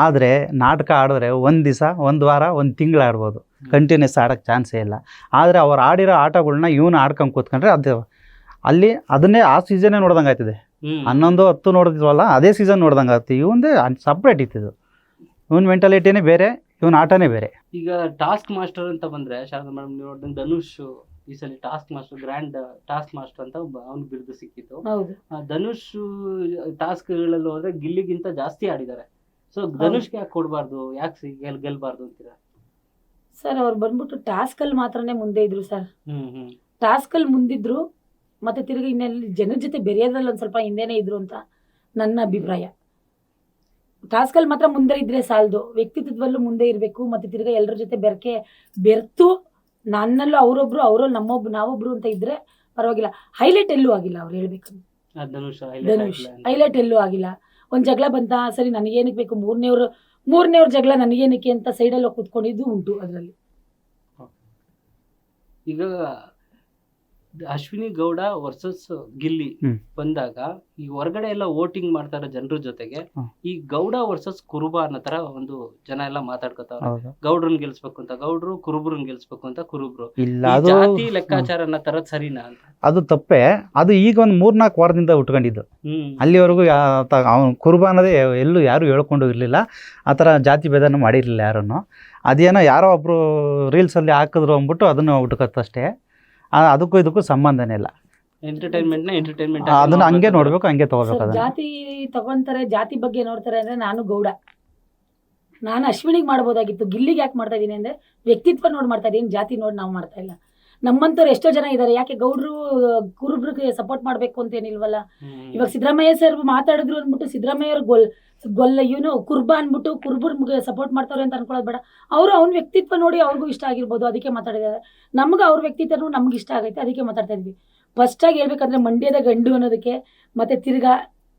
ಆದ್ರೆ ನಾಟಕ ಆಡಿದ್ರೆ 1 ದಿವಸ, 1 ವಾರ, 1 ತಿಂಗಳು ಆಡ್ಬೋದು, ಕಂಟಿನ್ಯೂಸ್ ಆಡೋಕ್ಕೆ ಚಾನ್ಸೇ ಇಲ್ಲ. ಆದ್ರೆ ಅವ್ರು ಆಡಿರೋ ಆಟಗಳನ್ನ ಇವನು ಆಡ್ಕೊಂಡು ಕೂತ್ಕೊಂಡ್ರೆ ಅದು ಅಲ್ಲಿ ಅದನ್ನೇ ಆ ಸೀಸನ್ನೇ ನೋಡ್ದಂಗೆ ಆಯ್ತದೆ. 11-10 ನೋಡಿದ್ವಲ್ಲ, ಅದೇ ಸೀಸನ್ ನೋಡ್ದಂಗೆ ಆಗುತ್ತೆ. ಇವಂದೇ ಸಪ್ರೇಟ್ ಇತ್ತಿದ್ದು. ಇವನ್ ಮೆಂಟಾಲಿಟಿನೇ ಬೇರೆ, ಇವನ್ ಆಟನೇ ಬೇರೆ. ಈಗ ಟಾಸ್ಕ್ ಮಾಸ್ಟರ್ ಅಂತ ಬಂದ್ರೆ ಶಾರದಾ ಮೇಡಮ್ ನೋಡಿದಂಗೆ ಧನುಷ್ ಈ ಸಲ task master, grand task master ಅಂತ ಅವ್ನು ಬಿರುದು ಸಿಕ್ಕಿತ್ತು. ಧನುಷ್ ಟಾಸ್ಕ್ ಗಳಲ್ಲಿ ಹೋದ್ರೆ ಗಿಲ್ಲಿಗಿಂತ ಜಾಸ್ತಿ ಆಡಿದ್ದಾರೆ. ಸೊ ಧನುಷ್ಗೆ ಯಾಕೆ ಕೊಡಬಾರ್ದು, ಯಾಕೆ ಗೆಲ್ಬಾರ್ದು ಅಂತೀರಾ ಸರ್? ಅವ್ರು ಬಂದ್ಬಿಟ್ಟು ಟಾಸ್ಕ್ ಅಲ್ಲಿ ಮಾತ್ರನೇ ಮುಂದೆ ಇದ್ರು ಸರ್. ಟಾಸ್ಕ್ ಅಲ್ಲಿ ಮುಂದಿದ್ರು, ಮತ್ತೆ ತಿರುಗಿ ಇನ್ನೆಲ್ಲಿ ಜನರ ಜೊತೆ ಬೆರೆಯೋದ್ರಲ್ಲಿ ಒಂದ್ ಸ್ವಲ್ಪ ಹಿಂದೆನೇ ಇದ್ರು ಅಂತ ನನ್ನ ಅಭಿಪ್ರಾಯ. ಟಾಸ್ಕ್ ಅಲ್ಲಿ ಮಾತ್ರ ಮುಂದೆ ಇದ್ರೆ ಸಾಲದು, ವ್ಯಕ್ತಿತ್ವದಲ್ಲೂ ಮುಂದೆ ಇರಬೇಕು. ಮತ್ತೆ ತಿರ್ಗಾ ಎಲ್ಲರ ಜೊತೆ ಬೆರ್ತು ನನ್ನಲ್ಲೂ ಅವರಲ್ಲಿ ನಾವೊಬ್ರು ಅಂತ ಇದ್ರೆ ಪರವಾಗಿಲ್ಲ. ಹೈಲೈಟ್ ಎಲ್ಲೂ ಆಗಿಲ್ಲ ಅವ್ರು ಹೇಳ್ಬೇಕಂದ್ರೆ. ಧನುಷ್ ಹೈಲೈಟ್ ಎಲ್ಲೂ ಆಗಿಲ್ಲ. ಒಂದ್ ಜಗಳ ಬಂತ, ಸರಿ ನನಗೇನಕ್ಕೆ ಬೇಕು, ಮೂರನೇವ್ರ ಜಗಳ ನನಗೇನಕ್ಕೆ ಅಂತ ಸೈಡಲ್ಲಿ ಕೂತ್ಕೊಂಡಿದ್ದು ಉಂಟು ಅದರಲ್ಲಿ. ಈಗ ಅಶ್ವಿನಿ ಗೌಡ ವರ್ಸಸ್ ಗಿಲ್ಲಿ ಬಂದಾಗ ಈ ಹೊರಗಡೆ ಎಲ್ಲ ವೋಟಿಂಗ್ ಮಾಡ್ತಾರ ಜನರ ಜೊತೆಗೆ, ಈ ಗೌಡ ವರ್ಸಸ್ ಕುರುಬ ಅನ್ನೋ ತರ ಒಂದು ಜನ ಎಲ್ಲ ಮಾತಾಡ್ಕೊತಾರ. ಗೌಡ್ರನ್ ಗೆಲ್ಸ್ಬೇಕು ಅಂತ ಗೌಡ್ರು, ಕುರುಬ್ರನ್ ಗೆಲ್ಸ್ಬೇಕು ಅಂತ ಕುರುಬ್ರು. ಜಾತಿ ಲೆಕ್ಕಾಚಾರ ಅನ್ನೋ ತರ ಸರಿನಾ ಅಂತ? ಅದು ತಪ್ಪೆ. ಅದು ಈಗ ಒಂದು 3-4 ವಾರದಿಂದ ಉಟ್ಕೊಂಡಿದ್ದು. ಅಲ್ಲಿವರೆಗೂ ಅವ್ನು ಕುರುಬ ಅನ್ನೋದೇ ಎಲ್ಲೂ ಯಾರು ಹೇಳ್ಕೊಂಡು ಇರ್ಲಿಲ್ಲ. ಆ ತರ ಜಾತಿ ಭೇದನ ಮಾಡಿರ್ಲಿಲ್ಲ ಯಾರನ್ನು. ಅದೇನೋ ಯಾರೋ ಒಬ್ರು ರೀಲ್ಸ್ ಅಲ್ಲಿ ಹಾಕಿದ್ರು ಅಂದ್ಬಿಟ್ಟು ಅದನ್ನು ಉಟ್ಕತ್ತಷ್ಟೇ. ಅದಕ್ಕೂ ಇದಕ್ಕೂ ಸಂಬಂಧನೇ ಇಲ್ಲ. ಎಂಟರ್ಟೈನ್ಮೆಂಟ್ ಅದನ್ನ ಹಂಗೆ ನೋಡ್ಬೇಕು, ಹಂಗೆ ತಗೋಬೇಕು. ಜಾತಿ ತಗೊಂತಾರೆ, ಜಾತಿ ಬಗ್ಗೆ ನೋಡ್ತಾರೆ ಅಂದ್ರೆ ನಾನು ಗೌಡ, ನಾನು ಅಶ್ವಿನಿಗೆ ಮಾಡ್ಬೋದಾಗಿತ್ತು. ಗಿಲ್ಲಿಗೆ ಯಾಕೆ ಮಾಡ್ತಾ ಇದೀನಿ ಅಂದ್ರೆ ವ್ಯಕ್ತಿತ್ವ ನೋಡಿ ಮಾಡ್ತಾ ಇದೀನಿ, ಜಾತಿ ನೋಡಿ ನಾವು ಮಾಡ್ತಾ ಇಲ್ಲ. ನಮ್ಮಂತವ್ರು ಎಷ್ಟೋ ಜನ ಇದ್ದಾರೆ. ಯಾಕೆ ಗೌಡ್ರು ಕುರುಬ್ರಿಗೆ ಸಪೋರ್ಟ್ ಮಾಡ್ಬೇಕು ಅಂತ ಏನಿಲ್ವಲ್ಲ. ಇವಾಗ ಸಿದ್ದರಾಮಯ್ಯ ಸರ್ ಮಾತಾಡಿದ್ರು ಅಂದ್ಬಿಟ್ಟು ಸಿದ್ದರಾಮಯ್ಯ ಇವನು ಕುರ್ಬಾ ಅಂದ್ಬಿಟ್ಟು ಕುರ್ಬರ್ಗೆ ಸಪೋರ್ಟ್ ಮಾಡ್ತಾರೆ ಅಂತ ಅನ್ಕೊಳ್ಳೋದು ಬೇಡ. ಅವರು ಅವ್ನ ವ್ಯಕ್ತಿತ್ವ ನೋಡಿ ಅವ್ರಿಗೂ ಇಷ್ಟ ಆಗಿರ್ಬೋದು, ಅದಕ್ಕೆ ಮಾತಾಡಿದ್ದಾರೆ. ನಮ್ಗೆ ಅವ್ರ ವ್ಯಕ್ತಿತ್ವ ನಮ್ಗೆ ಇಷ್ಟ ಆಗೈತೆ, ಅದಕ್ಕೆ ಮಾತಾಡ್ತಾ ಇದ್ವಿ. ಫಸ್ಟಾಗಿ ಹೇಳ್ಬೇಕಂದ್ರೆ ಮಂಡ್ಯದ ಗಂಡು ಅನ್ನೋದಕ್ಕೆ, ಮತ್ತೆ ತಿರ್ಗಾ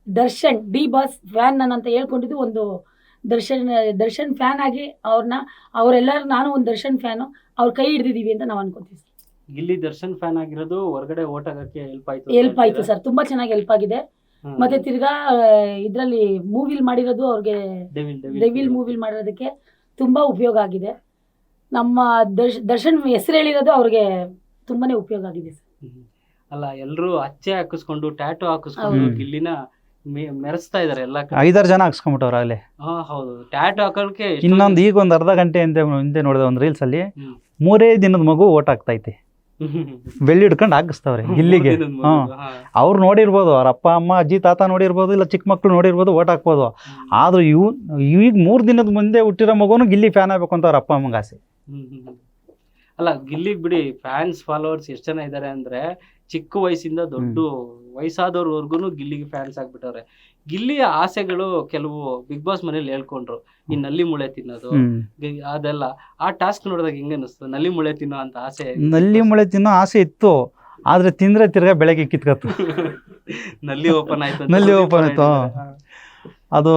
ದರ್ಶನ್ ಡಿ ಬಾಸ್ ಫ್ಯಾನ್ ನಾನು ಅಂತ ಹೇಳ್ಕೊಂಡಿದ್ದು ಒಂದು ದರ್ಶನ್ ಫ್ಯಾನ್ ಆಗಿ ಅವರೆಲ್ಲರೂ ನಾನು ಒಂದು ದರ್ಶನ್ ಫ್ಯಾನು, ಅವ್ರ ಕೈ ಹಿಡಿದಿದ್ದೀವಿ ಅಂತ ನಾವು ಅನ್ಕೋತೀವಿ. ಗಿಲ್ಲಿ ದರ್ಶನ್ ಫ್ಯಾನ್ ಆಗಿರೋದು ಹೊರಗಡೆ ಓಟ್ ಆಗಕ್ಕೆ ಹೆಲ್ಪ್ ಆಯ್ತು ಸರ್, ತುಂಬಾ ಚೆನ್ನಾಗಿ ಹೆಲ್ಪ್ ಆಗಿದೆ. ಮತ್ತೆ ತಿರ್ಗಾ ಇದ್ರಲ್ಲಿ ಮೂವಿಲ್ ಮಾಡಿರೋದು ಅವ್ರಿಗೆ ಡೆವಿಲ್ ಮೂವಿಲ್ ಮಾಡಿರೋದಕ್ಕೆ ತುಂಬಾ ಉಪಯೋಗ ಆಗಿದೆ. ನಮ್ಮ ದರ್ಶನ್ ಹೆಸರು ಹೇಳಿರೋದು ಅವ್ರಿಗೆ ತುಂಬಾನೇ ಉಪಯೋಗ ಆಗಿದೆ ಸರ್. ಅಲ್ಲ, ಎಲ್ಲರೂ ಅಚ್ಚೆ ಹಾಕಿಸ್ಕೊಂಡು ಟ್ಯಾಟು ಹಾಕಿಸ್ಕೊಂಡು ಗಿಲ್ಲಿನ ಮೆರೆಸ್ತಾ ಇದಾರೆ ಎಲ್ಲ. 5-6 ಜನ ಹಾಕ್ಸ್ಕೊಂಡ್ಬಿಟ್ಟವ್ರು ಆಗಲೇ. ಹೌದು, ಟ್ಯಾಟು ಹಾಕೋಕೆ ಇನ್ನೊಂದು ಈಗ ಒಂದು ಅರ್ಧ ಗಂಟೆ ಹಿಂದೆ ನೋಡಿದೆ ಒಂದು ರೀಲ್ಸ್ ಅಲ್ಲಿ 3 ದಿನದ ಮಗು ಓಟ್ ಆಗ್ತೈತೆ, ಬೆಳ್ಳಿ ಹಿಡ್ಕೊಂಡು ಹಾಕಿಸ್ತವ್ರೆ ಗಿಲ್ಲಿಗೆ. ಅವ್ರು ನೋಡಿರ್ಬೋದು, ಅವ್ರ ಅಪ್ಪ ಅಮ್ಮ ಅಜ್ಜಿ ತಾತ ನೋಡಿರ್ಬೋದು, ಇಲ್ಲ ಚಿಕ್ಕ ಮಕ್ಳು ನೋಡಿರ್ಬೋದು, ಓಟ್ ಹಾಕ್ಬೋದು. ಆದ್ರೂ ಈಗ 3 ದಿನದ ಮುಂದೆ ಹುಟ್ಟಿರೋ ಮಗುನು ಗಿಲ್ಲಿ ಫ್ಯಾನ್ ಆಗ್ಬೇಕು ಅಂತ ಅವ್ರ ಅಪ್ಪ ಅಮ್ಮಂಗೆ ಆಸೆ. ಅಲ್ಲ, ಗಿಲ್ಲಿಗೆ ಬಿಡಿ ಫ್ಯಾನ್ಸ್ ಫಾಲೋವರ್ಸ್ ಎಷ್ಟು ಜನ ಇದ್ದಾರೆ ಅಂದ್ರೆ ಚಿಕ್ಕ ವಯಸ್ಸಿಂದ ದೊಡ್ಡ ವಯಸ್ಸಾದವ್ರವರ್ಗು ಗಿಲ್ಲಿಗೆ ಫ್ಯಾನ್ಸ್ ಆಗ್ಬಿಟ್ಟವ್ರೆ. ಗಿಲ್ಲಿಯ ಆಸೆಗಳು ಕೆಲವು ಬಿಗ್ ಬಾಸ್ ಮನೇಲಿ ಹೇಳ್ಕೊಂಡ್ರು, ಈ ನಲ್ಲಿ ಮುಳೆ ತಿನ್ನೋದು ಅದೆಲ್ಲ. ಆ ಟಾಸ್ಕ್ ನೋಡಿದಾಗ ಹೆಂಗ ಅನಿಸ್ತು? ನಲ್ಲಿ ಮುಳೆ ತಿನ್ನೋ ಅಂತ ಆಸೆ? ನಲ್ಲಿ ಮುಳೆ ತಿನ್ನೋ ಆಸೆ ಇತ್ತು, ಆದ್ರೆ ತಿಂದ್ರೆ ತಿರ್ಗಾ ಬೆಳಗ್ಗೆ ಕಿತ್ಕತ್ತು. ನಲ್ಲಿ ಓಪನ್ ಆಯ್ತು. ಅದು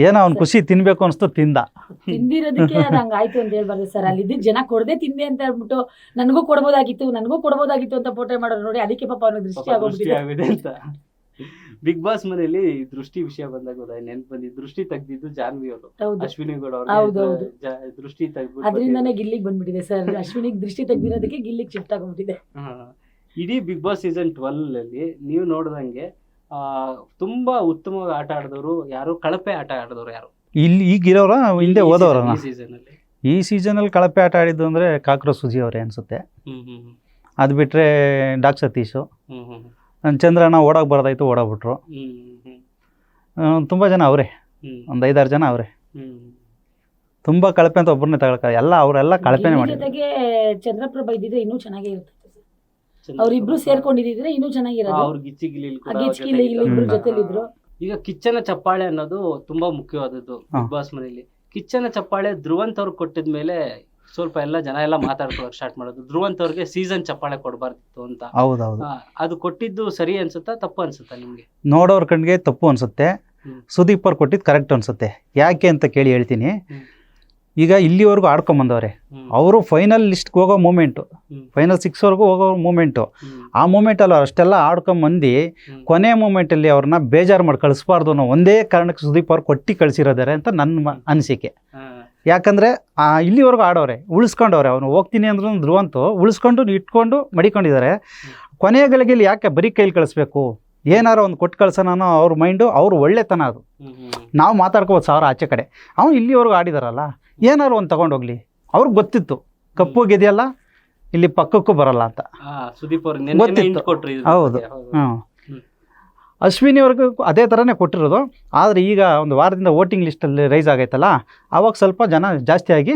ಏನೋ ಅವ್ನು ಖುಷಿ, ತಿನ್ಬೇಕು ಅನ್ಸ್ತು, ತಿಂದಿರೋದಕ್ಕೆ ಅದು ಹಂಗಾಯ್ತು ಅಂತ ಹೇಳ್ಬಾರ್ದು ಸರ್. ಅಲ್ಲಿ ಜನ ಕೊಡದೆ ತಿಂದೆ ಅಂತ ಹೇಳ್ಬಿಟ್ಟು ನನಗೂ ಕೊಡ್ಬೋದಾಗಿತ್ತು ಅಂತ ಪೋಟ್ರೆ ಮಾಡೋರು ನೋಡಿ, ಅದಕ್ಕೆ ಪಾಪ ಅವ್ನಿಗೆ ದೃಷ್ಟಿ ಆಗೋಗಿದೆ ಅಂತ. ಬಿಗ್ ಬಾಸ್ ಮನೆಯಲ್ಲಿ ದೃಷ್ಟಿ ವಿಷಯ ಬಂದಾಗ ನೆನ್ಪು ಬಂದಿದ್ದು, ದೃಷ್ಟಿ ತೆಗ್ದಿದ್ದು ಜಾನ್ವಿ ಅವರು, ಅಶ್ವಿನಿ ಗೌಡ ಅವರು ದೃಷ್ಟಿ ತೆಗ್ದು ಅದರಿಂದಾನೇ ಗಿಲ್ಲಿಗೆ ಬಂದ್ಬಿಟ್ಟಿದೆ ಸರ್. ಅಶ್ವಿನಿಗೆ ದೃಷ್ಟಿ ತೆಗ್ದಿರೋದಕ್ಕೆ ಗಿಲ್ಲಿಗೆ ಶಿಫ್ಟ್ ಆಗೋಗ್ಬಿಟ್ಟಿದೆ. ಇಡೀ ಬಿಗ್ ಬಾಸ್ ಸೀಸನ್ 12 ಅಲ್ಲಿ ನೀವು ನೋಡ್ದಂಗೆ ತುಂಬಾ ಉತ್ತಮವಾಗಿ ಆಟ ಆಡಿದವರು ಯಾರು? ಕಳಪೆ ಆಟ ಆಡಿದವರು ಯಾರು? ಈಗಿರೋರ ಹಿಂದೆ ಹೋದವ್ರ? ಈ ಸೀಸನ್ ಅಲ್ಲಿ ಕಳಪೆ ಆಟ ಆಡಿದ್ದು ಅಂದ್ರೆ ಕಾಕ್ರೋಚ್ ಸುಜಿ ಅವರೇ ಅನ್ಸುತ್ತೆ. ಅದು ಬಿಟ್ರೆ ಡಾಕ್ ಸತೀಶು, ಚಂದ್ರಣ್ಣ ಓಡಾಕ್ ಬರ್ದಾಯ್ತು, ಓಡಾಗ್ಬಿಟ್ರು. ತುಂಬಾ ಜನ ಅವರೇ, ಒಂದು 5-6 ಜನ ಅವರೇ. ತುಂಬಾ ಕಳಪೆ ಅಂತ ಒಬ್ಬರನ್ನೇ ತಗೊಳಕ, ಎಲ್ಲ ಅವರೆಲ್ಲ ಕಳಪೆನೇ ಮಾಡಿ. ಜೊತೆಗೆ ಚಂದ್ರಪ್ರಭಾ ಇದ್ದಿದ್ರೆ ಇನ್ನೂ ಚೆನ್ನಾಗೇ ಇರುತ್ತೆ. ಅವ್ರಿಬ್ರು ಸೇರ್ಕೊಂಡಿದ್ರೆ ಇನ್ನೂ ಚೆನ್ನಾಗಿರೋದು. ಇಬ್ರು ಜೊತೆಲಿದ್ರು. ಈಗ ಕಿಚ್ಚನ ಚಪ್ಪಾಳೆ ಅನ್ನೋದು ತುಂಬಾ ಮುಖ್ಯವಾದದ್ದು ಬಿಗ್ ಬಾಸ್ ಮನೆಯಲ್ಲಿ. ಕಿಚ್ಚನ ಚಪ್ಪಾಳೆ ಧ್ರುವಂತ್ ಅವ್ರಿಗೆ ಕೊಟ್ಟಿದ್ಮೇಲೆ ಸ್ವಲ್ಪ ಜನ ಎಲ್ಲ ಮಾತಾಡ್ಕೊಳಕ್ ಸ್ಟಾರ್ಟ್ ಮಾಡೋದು, ಧ್ರುವಂತ್ ಅವ್ರಿಗೆ ಸೀಸನ್ ಚಪ್ಪಾಳೆ ಕೊಡಬಾರ್ದಿತ್ತು ಅಂತ. ಹೌದೌದು. ಅದು ಕೊಟ್ಟಿದ್ದು ಸರಿ ಅನ್ಸುತ್ತಾ ತಪ್ಪು ಅನ್ಸುತ್ತಾ ನಿಮ್ಗೆ? ನೋಡೋರ್ ಕಣ್ಗೆ ತಪ್ಪು ಅನ್ಸುತ್ತೆ, ಸುದೀಪ್ ಅವ್ರು ಕೊಟ್ಟಿದ್ದು ಕರೆಕ್ಟ್ ಅನ್ಸುತ್ತೆ. ಯಾಕೆ ಅಂತ ಕೇಳಿ ಹೇಳ್ತೀನಿ. ಈಗ ಇಲ್ಲಿವರೆಗೂ ಆಡ್ಕೊಂಬಂದವ್ರೆ, ಅವರು ಫೈನಲ್ ಲಿಸ್ಟ್ಗೆ ಹೋಗೋ ಮೂಮೆಂಟು, ಫೈನಲ್ 6ವರೆಗೂ ಹೋಗೋ ಮೂಮೆಂಟು, ಆ ಮೂಮೆಂಟಲ್ಲಿ ಅಷ್ಟೆಲ್ಲ ಆಡ್ಕೊಂಬಂದು ಕೊನೆ ಮೂಮೆಂಟಲ್ಲಿ ಅವ್ರನ್ನ ಬೇಜಾರು ಮಾಡಿ ಕಳಿಸ್ಬಾರ್ದು ಅನ್ನೋ ಒಂದೇ ಕಾರಣಕ್ಕೆ ಸುದೀಪ್ ಅವ್ರು ಕೊಟ್ಟು ಕಳಿಸಿರೋದಾರೆ ಅಂತ ನನ್ನ ಅನಿಸಿಕೆ. ಯಾಕಂದರೆ ಇಲ್ಲಿವರೆಗೂ ಆಡೋರೆ, ಉಳಿಸ್ಕೊಂಡವ್ರೆ. ಅವನು ಹೋಗ್ತೀನಿ ಅಂದ್ರೂ ಧ್ರುವಂತು ಉಳಿಸ್ಕೊಂಡು ಇಟ್ಕೊಂಡು ಮಡಿಕೊಂಡಿದ್ದಾರೆ. ಕೊನೆಯ ಗಳಿಗೆಯಲ್ಲಿ ಯಾಕೆ ಬರೀ ಕೈಲಿ ಕಳಿಸ್ಬೇಕು, ಏನಾರು ಒಂದು ಕೊಟ್ಟು ಕಳ್ಸೋಣ ಅನ್ನೋ ಅವ್ರ ಮೈಂಡು, ಅವ್ರು ಒಳ್ಳೆತನ ಅದು. ನಾವು ಮಾತಾಡ್ಕೋಬೋದು 1000 ಆಚೆ ಕಡೆ, ಅವನು ಇಲ್ಲಿವರೆಗೂ ಆಡಿದಾರಲ್ಲ, ಏನಾರು ಒಂದು ತಗೊಂಡೋಗ್ಲಿ. ಅವ್ರಿಗೆ ಗೊತ್ತಿತ್ತು ಕಪ್ಪು ಗೆದೆಯಲ್ಲ ಇಲ್ಲಿ ಪಕ್ಕಕ್ಕೂ ಬರಲ್ಲ ಅಂತ ಗೊತ್ತಿತ್ತು. ಹೌದು. ಅಶ್ವಿನಿ ಅವ್ರಿಗೂ ಅದೇ ಥರನೇ ಕೊಟ್ಟಿರೋದು. ಆದರೆ ಈಗ ಒಂದು ವಾರದಿಂದ ವೋಟಿಂಗ್ ಲಿಸ್ಟಲ್ಲಿ ರೈಸ್ ಆಗೈತಲ್ಲ, ಆವಾಗ ಸ್ವಲ್ಪ ಜನ ಜಾಸ್ತಿ ಆಗಿ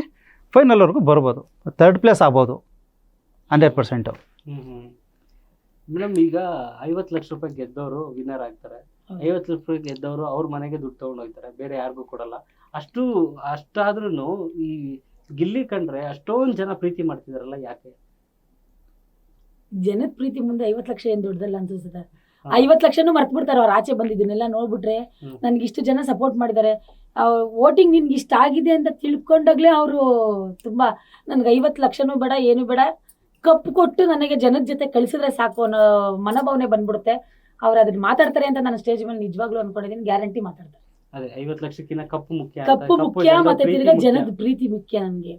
ಫೈನಲ್ವರೆಗೂ ಬರ್ಬೋದು, 3rd ಪ್ಲೇಸ್ ಆಗ್ಬೋದು 100%. ಮೇಡಮ್, ಈಗ 50 ಲಕ್ಷ ರೂಪಾಯಿ ಗೆದ್ದವರು ವಿನ್ನರ್ ಆಗ್ತಾರೆ. 50 ಲಕ್ಷ ರೂಪಾಯಿ ಗೆದ್ದವರು ಅವ್ರ ಮನೆಗೆ ದುಡ್ಡು ತಗೊಂಡು ಹೋಗ್ತಾರೆ, ಬೇರೆ ಯಾರಿಗೂ ಕೊಡಲ್ಲ. ಅಷ್ಟಾದ್ರೂ ಈ ಗಿಲ್ಲಿ ಕಂಡ್ರೆ ಅಷ್ಟೊಂದು ಜನ ಪ್ರೀತಿ ಮಾಡ್ತಿದಾರಲ್ಲ, ಯಾಕೆ? ಜನದ ಪ್ರೀತಿ ಮುಂದೆ 50 ಲಕ್ಷ ಏನ್ ದೊಡ್ಡದಲ್ಲ ಅನ್ಸುತ್ತೆ. 50 ಲಕ್ಷನೂ ಮರ್ತು ಬಿಡ್ತಾರೆ ಅವ್ರು. ಆಚೆ ಬಂದಿದ್ದನ್ನೆಲ್ಲ ನೋಡ್ಬಿಟ್ರೆ ನನ್ಗೆ ಇಷ್ಟು ಜನ ಸಪೋರ್ಟ್ ಮಾಡಿದ್ದಾರೆ, ವೋಟಿಂಗ್ ನಿನ್ಗೆ ಇಷ್ಟ ಆಗಿದೆ ಅಂತ ತಿಳ್ಕೊಂಡಾಗ್ಲೇ ಅವರು ತುಂಬಾ ನನ್ಗೆ 50 ಲಕ್ಷನೂ ಬೇಡ, ಏನು ಬೇಡ, ಕಪ್ಪು ಕೊಟ್ಟು ನನಗೆ ಜನದ ಜೊತೆ ಕಳಿಸಿದ್ರೆ ಸಾಕು ಅನ್ನೋ ಮನೋಭಾವನೆ ಬಂದ್ಬಿಡುತ್ತೆ. ಅವ್ರು ಅದನ್ನ ಮಾತಾಡ್ತಾರೆ ಅಂತ ನಾನು ಸ್ಟೇಜ್ ಮೇಲೆ ನಿಜವಾಗ್ಲೂ ಅನ್ಕೊಂಡಿದ್ದೀನಿ. ಗ್ಯಾರಂಟಿ ಮಾತಾಡ್ತಾರೆ. ಅದೇ 50 ಲಕ್ಷಕ್ಕಿಂತ ಕಪ್ಪು ಮುಖ್ಯ, ಮತ್ತೆ ತಿರ್ಗಾ ಜನದ ಪ್ರೀತಿ ಮುಖ್ಯ ನನ್ಗೆ.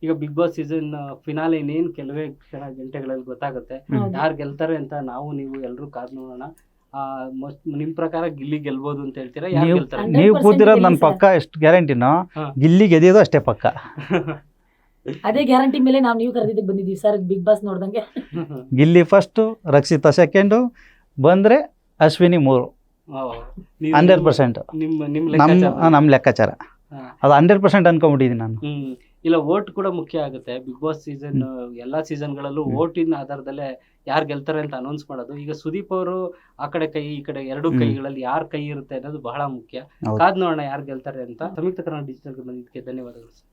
ಈಗ ಬಿಗ್ ಬಾಸ್ ಸೀಸನ್ ಫಿನಾಲೆ ಇನ್ನೇನು ಕೆಲವೇ ಗಂಟೆಗಳಲ್ಲಿ ಗೊತ್ತಾಗುತ್ತೆ ಯಾರು ಗೆಲ್ತಾರೆ ಅಂತ. ನಾವು ನೀವು ಎಲ್ಲರೂ ಕಾದ್ ನೋಡೋಣ. ನಿಮ್ ಪ್ರಕಾರ ಗಿಲ್ಲಿ ಗೆಲ್ಬಹುದು ಅಂತ ಹೇಳ್ತೀರಾ? ಯಾರು ಗೆಲ್ತಾರೆ? ನೀವು ಕೂತಿರೋದು ನನ್ನ ಪಕ್ಕ ಎಷ್ಟು ಗ್ಯಾರಂಟಿನೋ, ಗಿಲ್ಲಿ ಗೆದಿಯೋದು ಅಷ್ಟೇ ಪಕ್ಕ. ಅದೇ ಗ್ಯಾರಂಟಿ ಮೇಲೆ ನಾವು ನೀವು ಕರೆದಿದ್ದಕ್ಕೆ ಬಂದಿದ್ದೀವಿ ಸರ್. ಬಿಗ್ ಬಾಸ್ ನೋಡ್ದಂಗೆ ಗಿಲ್ಲಿ ಫಸ್ಟು, ರಕ್ಷಿತಾ ಸೆಕೆಂಡು, ಬಂದ್ರೆ ಅಶ್ವಿನಿ 3, 100%. ನಮ್ಮ ಲೆಕ್ಕಾಚಾರ ಅದು 100% ಅನ್ಕೊಂಡ್ಬಿಟ್ಟಿದ್ದೀನಿ ನಾನು. ಇಲ್ಲ ವೋಟ್ ಕೂಡ ಮುಖ್ಯ ಆಗುತ್ತೆ. ಬಿಗ್ ಬಾಸ್ ಸೀಸನ್ ಎಲ್ಲಾ ಸೀಸನ್ ಗಳಲ್ಲೂ ವೋಟಿನ ಆಧಾರದಲ್ಲೇ ಯಾರು ಗೆಲ್ತಾರೆ ಅಂತ ಅನೌನ್ಸ್ ಮಾಡೋದು. ಈಗ ಸುದೀಪ್ ಅವರು ಆ ಕಡೆ ಕೈ ಈ ಕಡೆ ಎರಡು ಕೈಗಳಲ್ಲಿ ಯಾರ ಕೈ ಇರುತ್ತೆ ಅನ್ನೋದು ಬಹಳ ಮುಖ್ಯ. ಕಾದ್ ನೋಡೋಣ ಯಾರು ಗೆಲ್ತಾರೆ ಅಂತ. ಸಂಯುಕ್ತ ಕರ್ನಾಟಕ ಡಿಜಿಟಲ್ ಬಂದಿದ್ದಕ್ಕೆ ಧನ್ಯವಾದಗಳು.